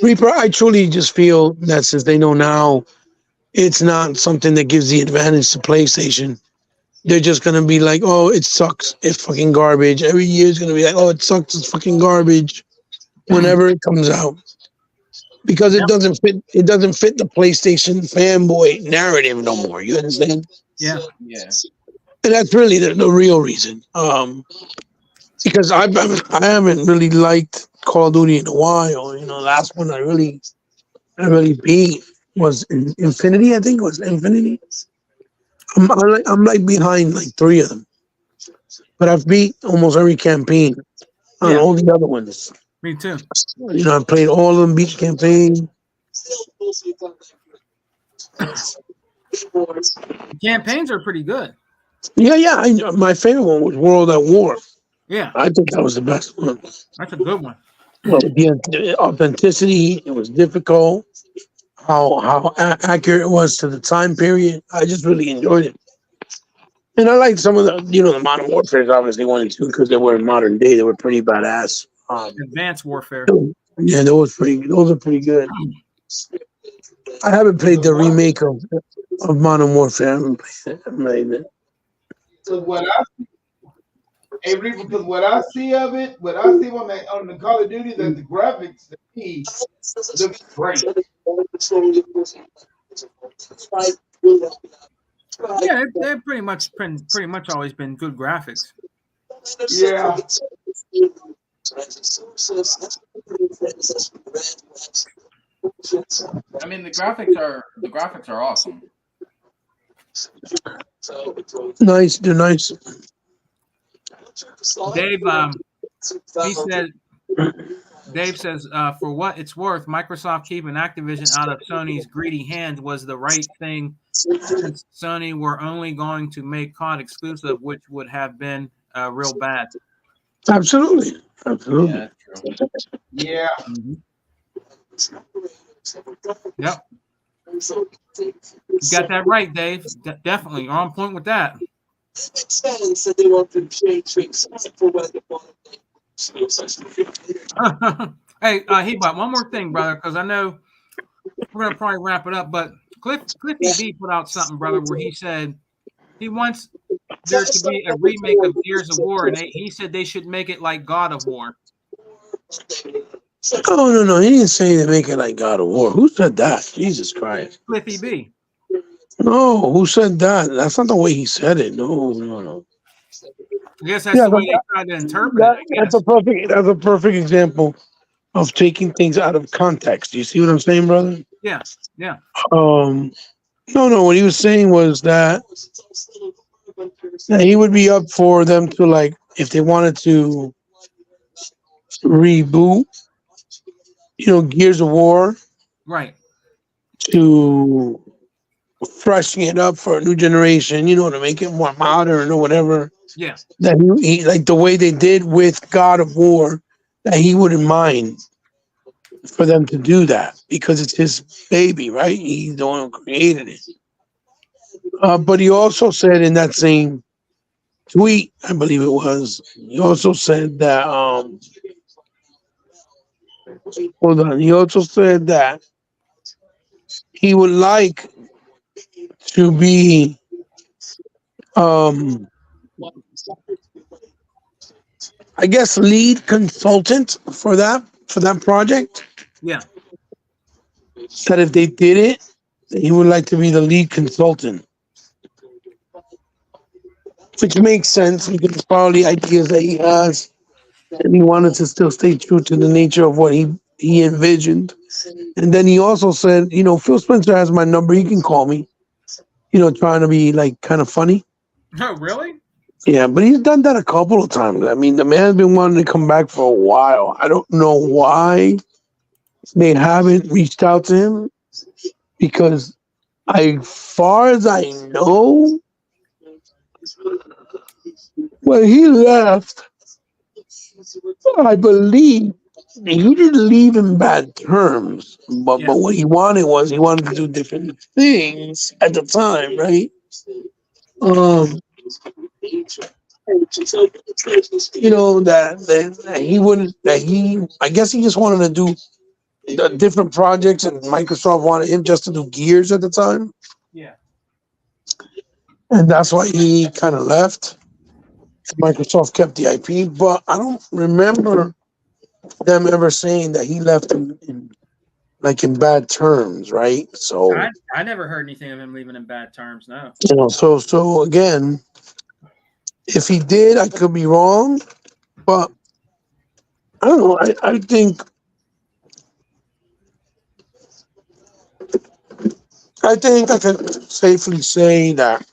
[SPEAKER 5] Reaper, I truly just feel that since they know now it's not something that gives the advantage to PlayStation, they're just going to be like, oh, it sucks. It's fucking garbage. Every year is going to be like, oh, it sucks. It's fucking garbage whenever it comes out. Because it doesn't fit the PlayStation fanboy narrative no more. You understand?
[SPEAKER 1] Yeah.
[SPEAKER 4] Yeah.
[SPEAKER 5] And that's really the real reason. Because I haven't really liked Call of Duty in a while. The last one I really beat was Infinity. I think it was Infinity. I'm like behind like 3 of them, but I've beat almost every campaign on all the other ones.
[SPEAKER 1] Me too.
[SPEAKER 5] I played all of them, beat the campaign.
[SPEAKER 1] Campaigns are pretty good.
[SPEAKER 5] Yeah. My favorite one was World at War.
[SPEAKER 1] Yeah,
[SPEAKER 5] I think that was the best one.
[SPEAKER 1] that's a good one.
[SPEAKER 5] Well, the authenticity, it was difficult. How accurate it was to the time period. I just really enjoyed it. And I liked some of the, the Modern Warfare, obviously 1 and 2, because they were in modern day. They were pretty badass.
[SPEAKER 1] Advanced Warfare.
[SPEAKER 5] Yeah, those are pretty good. I haven't played the remake of Modern Warfare. I haven't played it.
[SPEAKER 2] So because what I see of it, what I see on the Call of Duty, that the graphics to me look great.
[SPEAKER 1] Yeah, they're pretty much always been good graphics.
[SPEAKER 2] Yeah.
[SPEAKER 4] I mean, the graphics are awesome.
[SPEAKER 5] Nice, they're nice.
[SPEAKER 1] Dave says, for what it's worth, Microsoft keeping Activision out of Sony's greedy hands was the right thing, since Sony were only going to make COD exclusive, which would have been real bad.
[SPEAKER 5] Absolutely.
[SPEAKER 4] Yeah, that's true.
[SPEAKER 2] Yeah.
[SPEAKER 1] Mm-hmm. Yep. You got that right, Dave. Definitely. You're on point with that. Hey, Hebot, one more thing, brother, because I know we're gonna probably wrap it up. But Cliffy B put out something, brother, where he said he wants there to be a remake of Gears of War, and he said they should make it like God of War.
[SPEAKER 5] Oh no, he didn't say to make it like God of War. Who said that? Jesus Christ.
[SPEAKER 1] Cliffy B.
[SPEAKER 5] No, who said that? That's not the way he said it. No.
[SPEAKER 1] I guess that's the way they tried to interpret it. I guess.
[SPEAKER 5] That's a perfect example of taking things out of context. Do you see what I'm saying, brother?
[SPEAKER 1] Yeah.
[SPEAKER 5] No. What he was saying was that he would be up for them to, like, if they wanted to reboot, Gears of War,
[SPEAKER 1] Right.
[SPEAKER 5] to freshen it up for a new generation, to make it more modern or whatever.
[SPEAKER 1] Yeah.
[SPEAKER 5] That he like the way they did with God of War, that he wouldn't mind for them to do that because it's his baby, right? He's the one who created it. But he also said in that same tweet, I believe it was, he also said that hold on, he also said that he would like to be I guess lead consultant for that project.
[SPEAKER 1] Yeah.
[SPEAKER 5] That if they did it, he would like to be the lead consultant, which makes sense because it's probably ideas that he has, and he wanted to still stay true to the nature of what he envisioned. And then he also said, Phil Spencer has my number; he can call me. Trying to be like kind of funny.
[SPEAKER 1] Oh, really?
[SPEAKER 5] Yeah, but he's done that a couple of times. I mean, the man's been wanting to come back for a while. I don't know why they haven't reached out to him, because far as I know, when he left, I believe he didn't leave in bad terms. But what he wanted to do different things at the time, right? That he wouldn't. I guess he just wanted to do the different projects, and Microsoft wanted him just to do Gears at the time.
[SPEAKER 1] Yeah.
[SPEAKER 5] And that's why he kind of left. Microsoft kept the IP, but I don't remember them ever saying that he left in bad terms, right? So
[SPEAKER 1] I never heard anything of him leaving in bad terms. No.
[SPEAKER 5] So again, if he did, I could be wrong, but I don't know. I think I could safely say that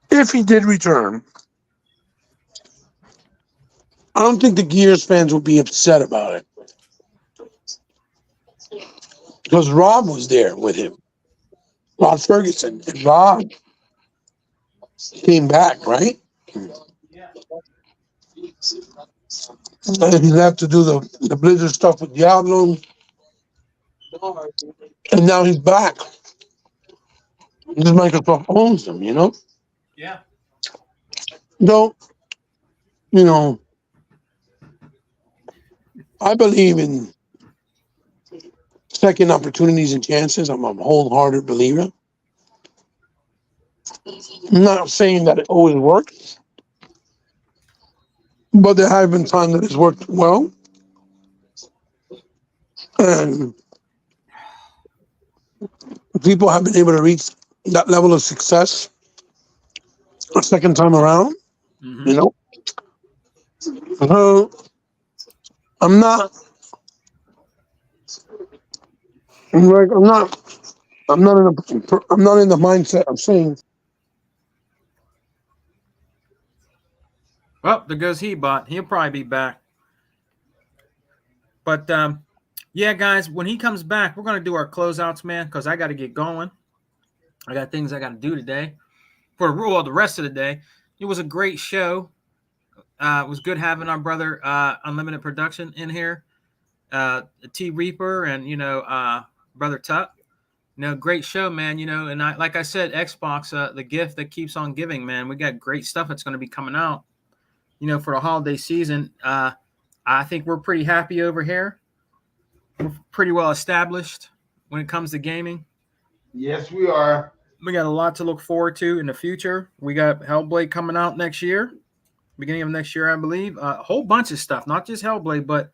[SPEAKER 5] if he did return, I don't think the Gears fans would be upset about it, because Rob was there with him, Rob Ferguson, and Rob came back, right?
[SPEAKER 1] Yeah.
[SPEAKER 5] And he left to do the Blizzard stuff with Diablo, and now he's back. This Microsoft owns them,
[SPEAKER 1] Yeah.
[SPEAKER 5] Don't, I believe in second opportunities and chances. I'm a wholehearted believer. I'm not saying that it always works, but there have been times that it's worked well. And people have been able to reach that level of success a second time around,
[SPEAKER 1] Mm-hmm.
[SPEAKER 5] So I'm not in the mindset of saying,
[SPEAKER 1] Well, there goes Hebot. He'll probably be back. But yeah, guys, when he comes back, we're gonna do our closeouts, man, because I got to get going. I got things I got to do today for the rest of the day. It was a great show. It was good having our brother Unlimited Production in here. T Reaper and Brother Tuck. Great show, man. And like I said, Xbox, the gift that keeps on giving, man. We got great stuff that's going to be coming out, for the holiday season. I think we're pretty happy over here. We're pretty well established when it comes to gaming.
[SPEAKER 2] Yes, we are.
[SPEAKER 1] We got a lot to look forward to in the future. We got Hellblade coming out next year, beginning of next year, I believe. A whole bunch of stuff, not just Hellblade, but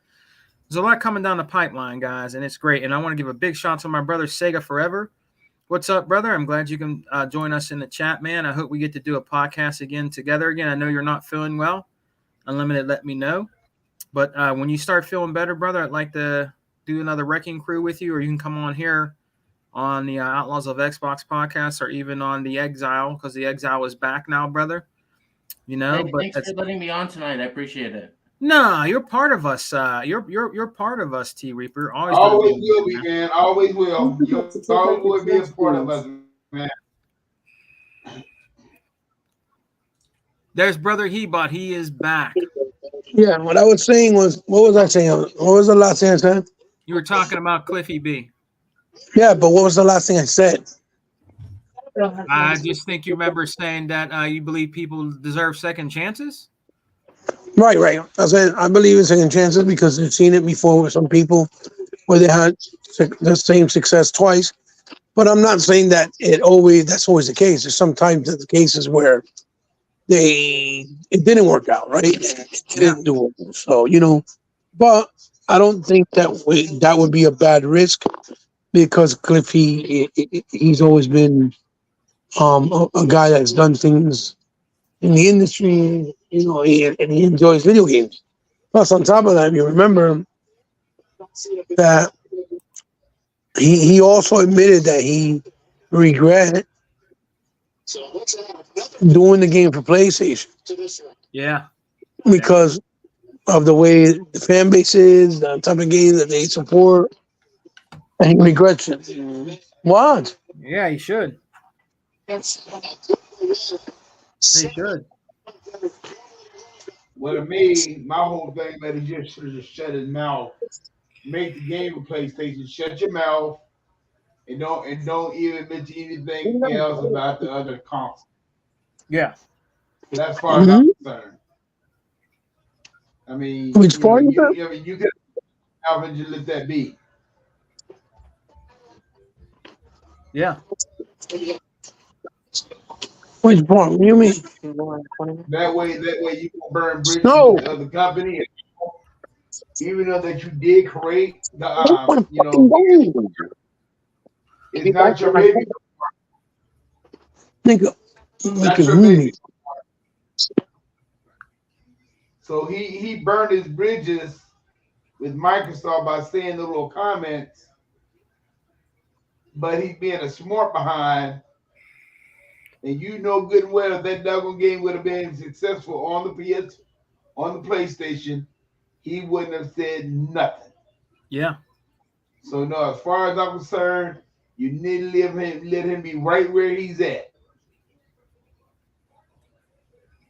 [SPEAKER 1] there's a lot coming down the pipeline, guys, and it's great. And I want to give a big shout out to my brother, Sega Forever. What's up, brother? I'm glad you can join us in the chat, man. I hope we get to do a podcast again together again. I know you're not feeling well. Unlimited, let me know. But when you start feeling better, brother, I'd like to do another Wrecking Crew with you, or you can come on here on the Outlaws of Xbox podcast, or even on the Exile, because the Exile is back now, brother.
[SPEAKER 6] Hey,
[SPEAKER 1] But
[SPEAKER 6] thanks for letting me on tonight. I appreciate it.
[SPEAKER 1] no, you're part of us. You're part of us, T Reaper.
[SPEAKER 2] Always will be, man. Always will. You always will be a part of us, man.
[SPEAKER 1] There's brother Hebot. He is back.
[SPEAKER 5] Yeah, what I was saying was, what was I saying? What was the last thing I said?
[SPEAKER 1] You were talking about Cliffy B.
[SPEAKER 5] Yeah, but what was the last thing I said?
[SPEAKER 1] I just think you remember saying that you believe people deserve second chances.
[SPEAKER 5] Right. I said I believe in second chances because I've seen it before with some people where they had the same success twice. But I'm not saying that that's always the case. There's sometimes the cases where it didn't work out, right? It didn't do it. So, but I don't think that would be a bad risk because Cliffy, he's always been a guy that's done things in the industry, and he enjoys video games. Plus, on top of that, you remember that he also admitted that he regretted doing the game for PlayStation.
[SPEAKER 1] Yeah.
[SPEAKER 5] Because of the way the fan base is, the type of game that they support, and he regrets it. What?
[SPEAKER 1] Yeah, he should. He should.
[SPEAKER 2] Well, to me, my whole thing, man, he just should have just shut his mouth. Make the game with PlayStation. Shut your mouth, and don't even mention anything else about the other console.
[SPEAKER 1] Yeah.
[SPEAKER 2] That's far as I'm concerned. I mean,
[SPEAKER 5] Which part is that?
[SPEAKER 2] You could have just let that be.
[SPEAKER 1] Yeah.
[SPEAKER 5] Which part? What do you mean?
[SPEAKER 2] That way you can burn bridges
[SPEAKER 5] No.
[SPEAKER 2] with the other company. Even though that you did create the, it's not your baby.
[SPEAKER 5] Nigga,
[SPEAKER 2] Not
[SPEAKER 5] make a
[SPEAKER 2] your
[SPEAKER 5] movie.
[SPEAKER 2] baby. So he burned his bridges with Microsoft by saying the little comments, but he's being a smart behind. And you know good and well if that doggone game would have been successful on the PlayStation, he wouldn't have said nothing.
[SPEAKER 1] Yeah.
[SPEAKER 2] So no, as far as I'm concerned, you need to let him be right where he's at.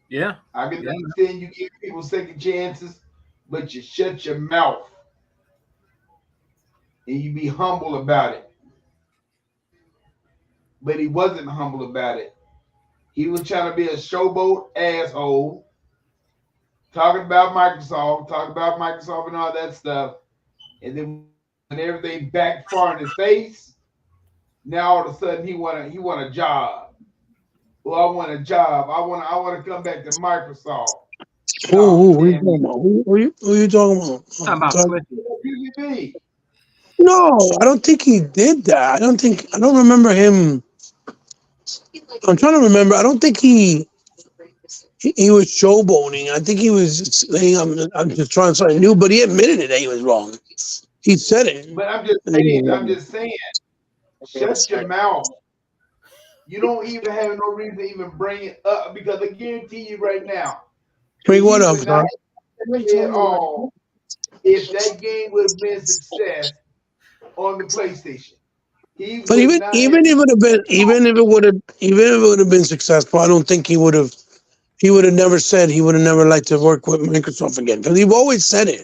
[SPEAKER 1] Yeah.
[SPEAKER 2] I can understand you give people second chances, but you shut your mouth and you be humble about it. But he wasn't humble about it. He was trying to be a showboat asshole, talking about Microsoft and all that stuff. And then when everything backfired in his face, now all of a sudden he want a job. Well, I want a job. I want to come back to Microsoft.
[SPEAKER 5] Who are you talking about? Who are you talking about?
[SPEAKER 1] Talking about Cliffy.
[SPEAKER 2] PvP.
[SPEAKER 5] No, I don't think he did that. I don't remember him. I'm trying to remember. I don't think he was showboating. I think he was saying, I'm just trying something new, but he admitted it that he was wrong. He said it.
[SPEAKER 2] But I'm just saying, shut your mouth. You don't even have no reason to even bring it up because I guarantee you right now.
[SPEAKER 5] Bring what up,
[SPEAKER 2] bro? If that game would have been a success on the PlayStation.
[SPEAKER 5] But even if it would have been successful, I don't think he would have never said he would have never liked to work with Microsoft again. Because he've always said it.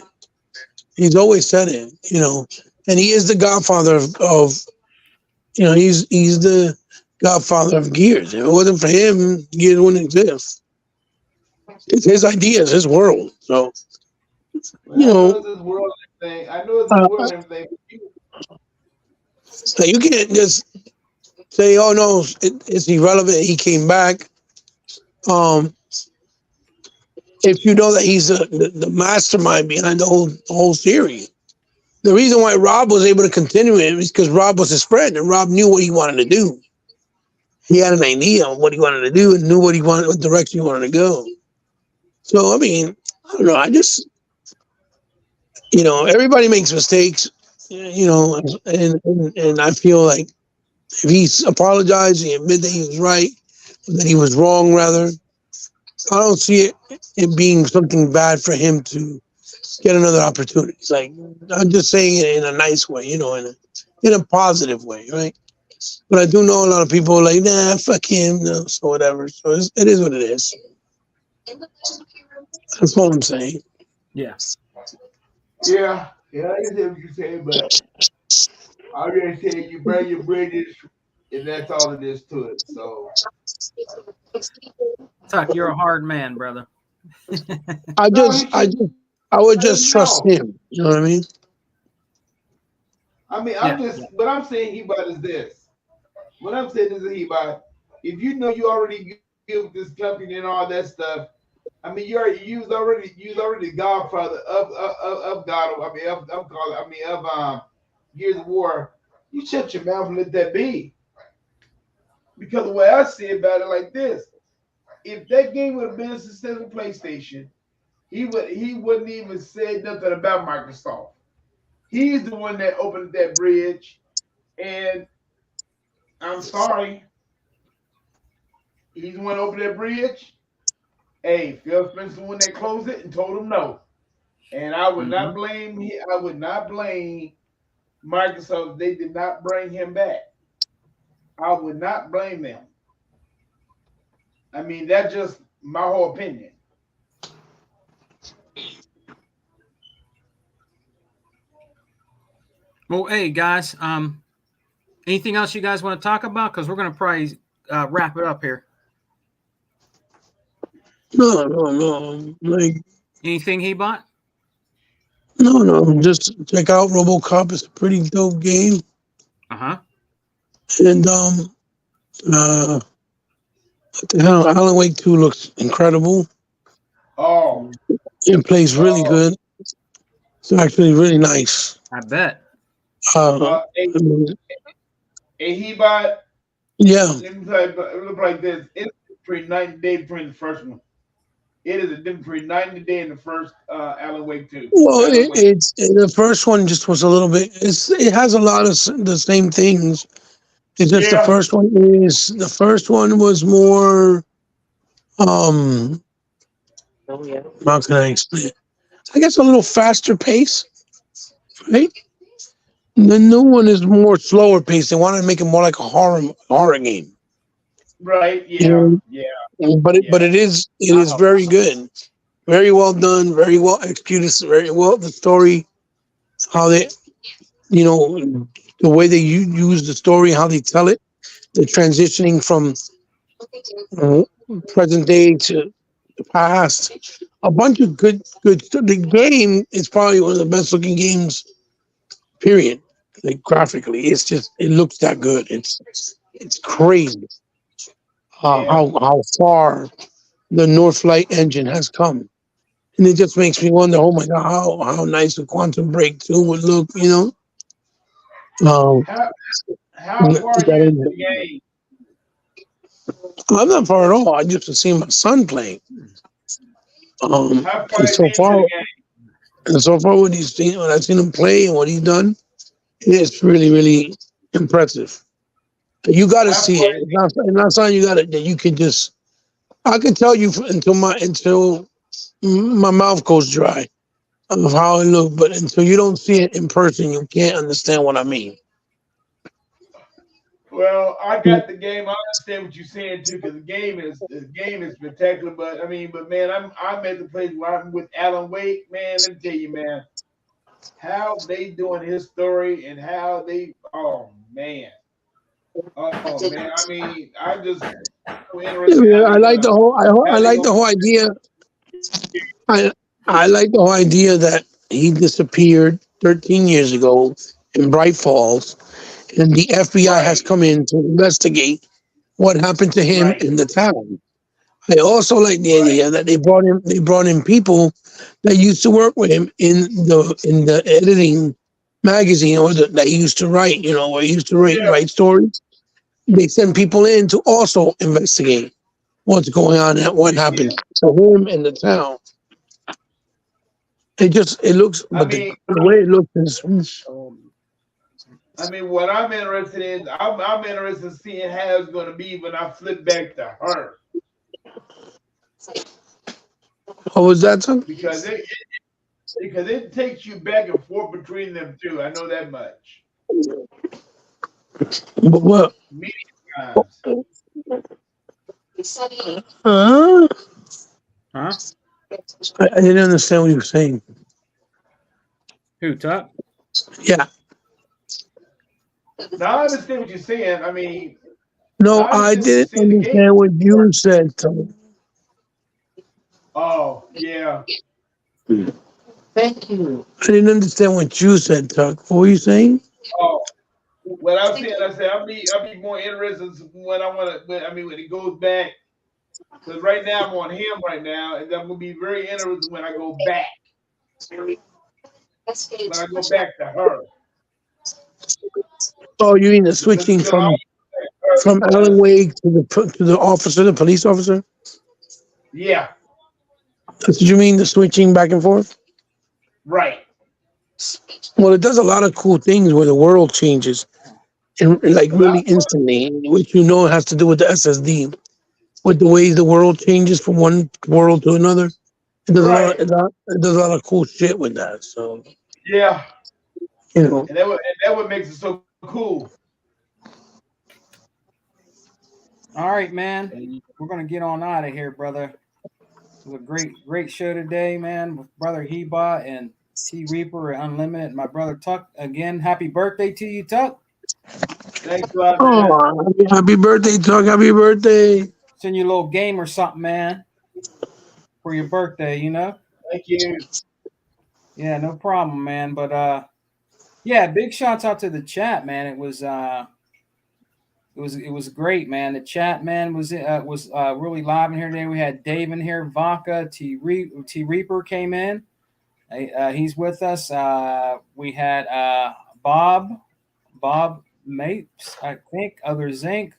[SPEAKER 5] He's always said it, and he is the godfather of he's the godfather of Gears. If it wasn't for him, Gears wouldn't exist. It's his ideas, his world. So,
[SPEAKER 2] I know it's his world and everything. I know it's his world and everything.
[SPEAKER 5] you can't just say, "Oh no, it's irrelevant." He came back. If you know that he's the mastermind behind the whole series. The reason why Rob was able to continue it is because Rob was his friend, and Rob knew what he wanted to do. He had an idea of what he wanted to do and knew what direction he wanted to go. So, I mean, I don't know. I just, everybody makes mistakes, and I feel like if he's apologized, he admit that he was right, that he was wrong, rather, I don't see it being something bad for him to get another opportunity. It's like, I'm just saying it in a nice way, in a positive way, right? But I do know a lot of people are like, nah, fuck him, no, so whatever. So it is what it is. That's all I'm saying.
[SPEAKER 1] Yeah.
[SPEAKER 2] Yeah, I understand what you're saying, but I'm just saying you burn your bridges, and that's all it is to it. So,
[SPEAKER 1] Tuck, you're a hard man, brother.
[SPEAKER 5] I would just trust him. You know what I mean?
[SPEAKER 2] What I'm saying, Hebot, is this. What I'm saying is, Hebot, if you know you already built this company and all that stuff, I mean, you was already the godfather of God. I mean, of Gears of War. You shut your mouth and let that be. Because the way I see about it, like this, if that game would have been a successful PlayStation, he wouldn't even say nothing about Microsoft. He's the one that opened that bridge, and I'm sorry, he's the one that opened that bridge. Hey, Phil Spencer the one that closed it and told him no. And I would not blame Microsoft. They did not bring him back. I would not blame them. I mean, that's just my whole opinion.
[SPEAKER 1] Well, hey guys, anything else you guys want to talk about? Because we're gonna probably wrap it up here.
[SPEAKER 5] No. Like,
[SPEAKER 1] anything he bought?
[SPEAKER 5] No. Just check out RoboCop. It's a pretty dope game.
[SPEAKER 1] Uh-huh.
[SPEAKER 5] And what the hell? Alan Wake 2 looks incredible.
[SPEAKER 2] Oh.
[SPEAKER 5] It plays really good. It's actually really nice.
[SPEAKER 1] I bet.
[SPEAKER 2] Hey, Hebot.
[SPEAKER 5] Yeah.
[SPEAKER 2] Let me look like this. It's pretty night and day between the first one. It is a difference between night and day in the first Alan Wake 2.
[SPEAKER 5] Well, it's the first one just was a little bit. It has a lot of the same things. It's just the first one was more. How can I explain? I guess a little faster pace, right? The new one is more slower paced. They wanted to make it more like a horror game.
[SPEAKER 2] Right. Yeah.
[SPEAKER 5] But it is very good, very well done, very well executed, very well the story, how they, the way they use the story, how they tell it, the transitioning from present day to the past, a bunch of good. The game is probably one of the best looking games. Period. Like graphically, it looks that good. It's crazy how far the Northlight engine has come, and it just makes me wonder. Oh my God, how nice the Quantum Break 2 would look.
[SPEAKER 2] How far are you into the game?
[SPEAKER 5] I'm not far at all. I just seen my son playing.
[SPEAKER 2] How far
[SPEAKER 5] and so far, what when I've seen him play and what he's done, it's really, really impressive. You got to see it. It's not something that you can just. I can tell you until my mouth goes dry of how it looks, but until you don't see it in person, you can't understand what I mean.
[SPEAKER 2] Well, I got the game. I understand what you're saying too, because the game is spectacular. But man, I'm at the place where I'm with Alan Wake. Man, let me tell you, man, how they doing his story and how they. Oh man. Oh man. I mean, I'm just so interested
[SPEAKER 5] Yeah,
[SPEAKER 2] how
[SPEAKER 5] I
[SPEAKER 2] they
[SPEAKER 5] like
[SPEAKER 2] gonna
[SPEAKER 5] the whole. I
[SPEAKER 2] how they
[SPEAKER 5] like the
[SPEAKER 2] gonna.
[SPEAKER 5] whole idea. I like the whole idea that he disappeared 13 years ago in Bright Falls, and the FBI has
[SPEAKER 2] Right.
[SPEAKER 5] come in to investigate what happened to him
[SPEAKER 2] Right.
[SPEAKER 5] in the town. I also like the
[SPEAKER 2] Right.
[SPEAKER 5] idea that they brought in people that used to work with him in the editing magazine that he used to write, where he used to
[SPEAKER 2] Yeah.
[SPEAKER 5] write stories. They send people in to also investigate what's going on and what
[SPEAKER 2] Yeah.
[SPEAKER 5] happened to him in the town. It looks,
[SPEAKER 2] I
[SPEAKER 5] but
[SPEAKER 2] mean,
[SPEAKER 5] the way it looks is,
[SPEAKER 2] what I'm interested in, I'm interested in seeing how it's going to be when I flip back to her
[SPEAKER 5] what was that, son?
[SPEAKER 2] because it takes you back and forth between them two. I know that much.
[SPEAKER 5] But what?
[SPEAKER 2] Many times.
[SPEAKER 5] Huh?
[SPEAKER 1] Huh?
[SPEAKER 5] I didn't understand what you were saying.
[SPEAKER 1] Who, Tuck?
[SPEAKER 5] Yeah.
[SPEAKER 2] Now I understand what you're saying. I mean,
[SPEAKER 5] No,
[SPEAKER 2] I
[SPEAKER 5] I
[SPEAKER 2] understand what you're
[SPEAKER 5] didn't
[SPEAKER 2] saying. The game.
[SPEAKER 5] understand what you said, son.
[SPEAKER 2] Oh yeah.
[SPEAKER 6] Thank you.
[SPEAKER 5] I didn't understand what you said, Tuck. What were you saying?
[SPEAKER 2] Oh, what I'm saying, I said I'll be more interested when I want to. I mean, when it goes back, because right now I'm on him right now, and I'm gonna be very interested when I go back. When I go back to her,
[SPEAKER 5] Oh, you mean the
[SPEAKER 2] because
[SPEAKER 5] switching
[SPEAKER 2] it's gonna always be her
[SPEAKER 5] from Alan
[SPEAKER 2] because
[SPEAKER 5] Wake to the officer, the police officer?
[SPEAKER 2] yeah,
[SPEAKER 5] That's what you mean, the switching back and forth?
[SPEAKER 2] right,
[SPEAKER 5] Well, it does a lot of cool things where the world changes, and like
[SPEAKER 2] because
[SPEAKER 5] really instantly, which has to do with the SSD, with the ways the world changes from one world to another. It does a lot.
[SPEAKER 2] right,
[SPEAKER 5] It does a lot of cool shit with that. So
[SPEAKER 2] yeah,
[SPEAKER 5] you know.
[SPEAKER 2] and that what makes it so cool.
[SPEAKER 1] All right, man. We're gonna get on out of here, brother. It was a great show today, man, with brother Heba and T Reaper and Unlimited. My brother Tuck. Again, happy birthday to you, Tuck.
[SPEAKER 2] Thanks a lot, man.
[SPEAKER 5] Oh, happy birthday, Tuck! Happy birthday!
[SPEAKER 1] Send you a little game or something, man, for your birthday, you know?
[SPEAKER 2] Thank you.
[SPEAKER 1] Yeah, no problem, man. But yeah, big shouts out to the chat, man. It was great, man. The chat, man, was really live in here today. We had Dave in here, Vaca, T Reaper came in. He's with us. We had Bob Mapes, I think, other Zinc.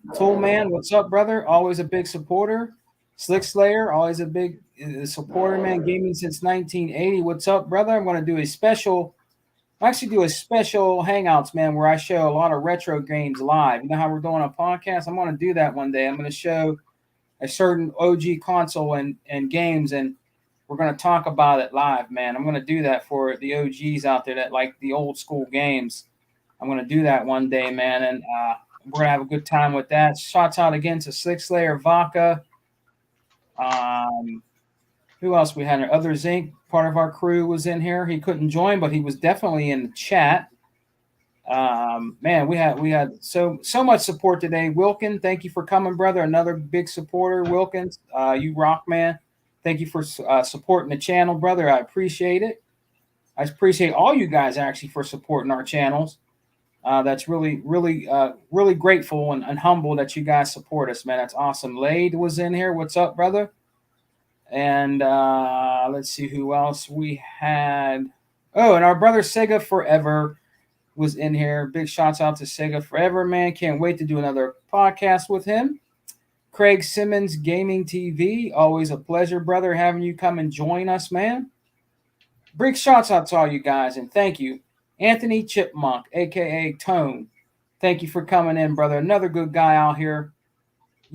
[SPEAKER 1] Toolman, what's up, brother? Always a big supporter. Slick Slayer, always a big supporter, man. Gaming since 1980. What's up, brother? I'm going to do a special Hangouts, man, where I show a lot of retro games live. You know how we're doing a podcast? I'm going to do that one day. I'm going to show a certain OG console and games, and we're going to talk about it live, man. I'm going to do that for the OGs out there that like the old school games. I'm going to do that one day, man, and we're going to have a good time with that. Shouts out again to Slick Slayer, Vaca. Who else we had? Other Zinc, part of our crew, was in here. He couldn't join, but he was definitely in the chat. Man, we had so much support today. Wilkin, thank you for coming, brother. Another big supporter, Wilkins. You rock, man. Thank you for supporting the channel, brother. I appreciate it. I appreciate all you guys actually for supporting our channels. That's really grateful and humble that you guys support us, man. That's awesome. Lade was in here. What's up, brother? And let's see who else we had. Oh, and our brother Sega Forever was in here. Big shouts out to Sega Forever, man. Can't wait to do another podcast with him. Craig Simmons Gaming TV. Always a pleasure, brother, having you come and join us, man. Big shouts out to all you guys, and thank you. Anthony Chipmunk, a.k.a. Tone. Thank you for coming in, brother. Another good guy out here.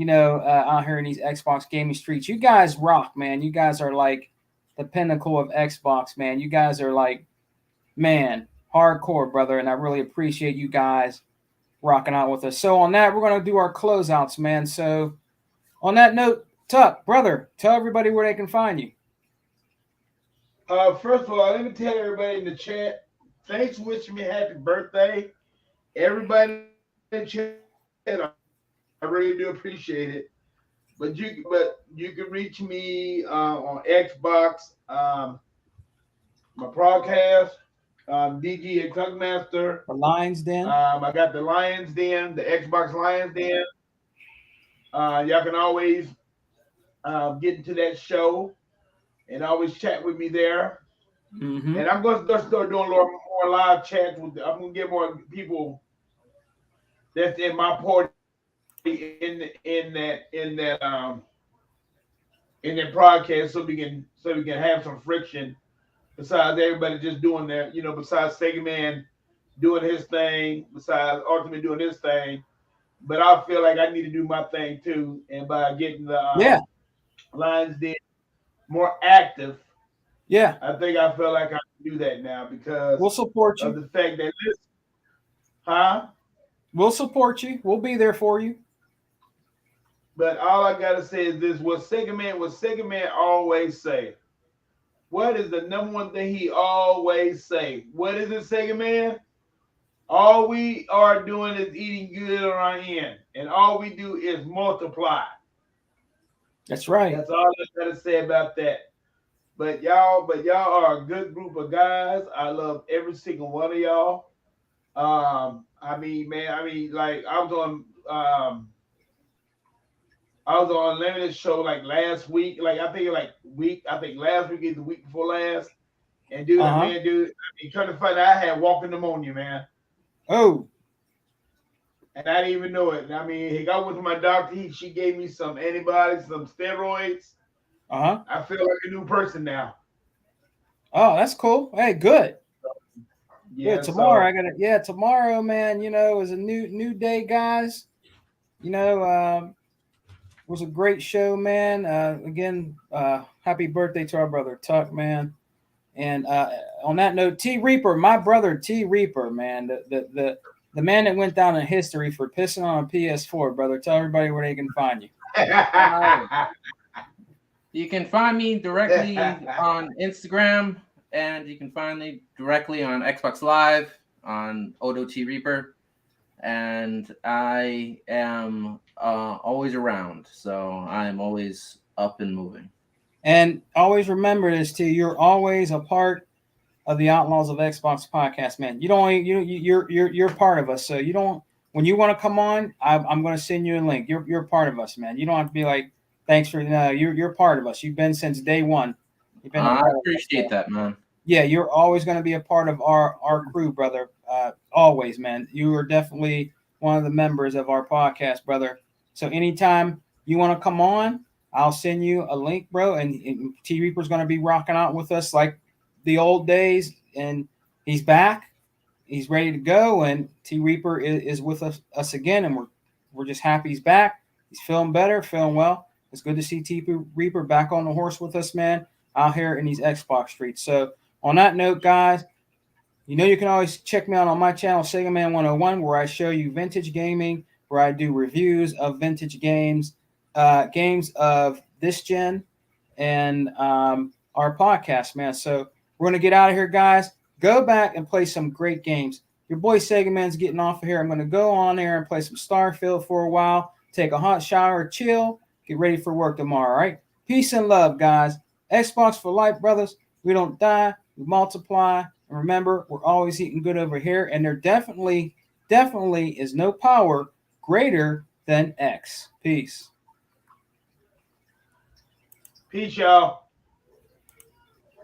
[SPEAKER 1] Out here in these Xbox gaming streets. You guys rock, man. You guys are like the pinnacle of Xbox, man. You guys are like, man, hardcore, brother. And I really appreciate you guys rocking out with us. So on that, we're going to do our closeouts, man. So on that note, Tuck, brother, tell everybody where they can find you.
[SPEAKER 2] First of all, let me tell everybody in the chat, thanks for wishing me happy birthday. Everybody in the chat, I really do appreciate it. But you can reach me on Xbox, my podcast, DG Tuckmaster.
[SPEAKER 1] The Lions Den.
[SPEAKER 2] I got the Lions Den, the Xbox Lions Den. Y'all can always get into that show and always chat with me there.
[SPEAKER 1] Mm-hmm.
[SPEAKER 2] And I'm going to start doing a little more live chats. I'm going to get more people that's in my party in that broadcast, so we can have some friction. Besides everybody just doing that, besides Sega Man doing his thing, besides Ultimate doing his thing, but I feel like I need to do my thing too, and by getting the Lions Den more active, I think I feel like I can do that now because
[SPEAKER 1] we'll support you.
[SPEAKER 2] Of the fact that
[SPEAKER 1] we'll support you. We'll be there for you.
[SPEAKER 2] But all I gotta say is this: what Sega Man always say. What is the number one thing he always say? What is it, Sega Man? All we are doing is eating good on our end, and all we do is multiply.
[SPEAKER 1] That's right.
[SPEAKER 2] That's all I gotta say about that. But y'all are a good group of guys. I love every single one of y'all. I was on Limited Show like last week. I think last week is the week before last. And dude, trying to find out I had walking pneumonia, man.
[SPEAKER 1] Oh.
[SPEAKER 2] And I didn't even know it. He got with my doctor. She gave me some antibiotics, some steroids. I feel like a new person now.
[SPEAKER 1] Oh, that's cool. Hey, good.
[SPEAKER 2] Yeah.
[SPEAKER 1] Good. Tomorrow tomorrow, man, is a new day, guys. Was a great show, man. Again, happy birthday to our brother Tuck, man. And on that note, T Reaper, my brother T Reaper, man, the man that went down in history for pissing on a PS4, brother. Tell everybody where they can find you.
[SPEAKER 6] You can find me directly on Instagram, and you can find me directly on Xbox Live on Odo T Reaper. And I am always around, so I'm always up and moving.
[SPEAKER 1] And always remember this too: you're always a part of the Outlaws of Xbox podcast, man. You're part of us. So you don't. When you want to come on, I'm going to send you a link. You're part of us, man. You don't have to be like, thanks for you're part of us. You've been since day one. You've been.
[SPEAKER 6] I appreciate that, man.
[SPEAKER 1] Yeah, you're always going to be a part of our crew, brother. Always, man. You are definitely one of the members of our podcast, brother. So anytime you want to come on, I'll send you a link, bro. And T Reaper's going to be rocking out with us like the old days. And he's back. He's ready to go. And T Reaper is with us again. And we're just happy he's back. He's feeling better, feeling well. It's good to see T Reaper back on the horse with us, man, out here in these Xbox streets. So on that note, guys, you can always check me out on my channel, Sega Man 101, where I show you vintage gaming, where I do reviews of vintage games, games of this gen, and our podcast, man. So we're going to get out of here, guys. Go back and play some great games. Your boy Sega Man's getting off of here. I'm going to go on there and play some Starfield for a while, take a hot shower, chill, get ready for work tomorrow, all right? Peace and love, guys. Xbox for life, brothers. We don't die, we multiply. And remember, we're always eating good over here, and there definitely is no power greater than X. Peace.
[SPEAKER 2] Peace, y'all.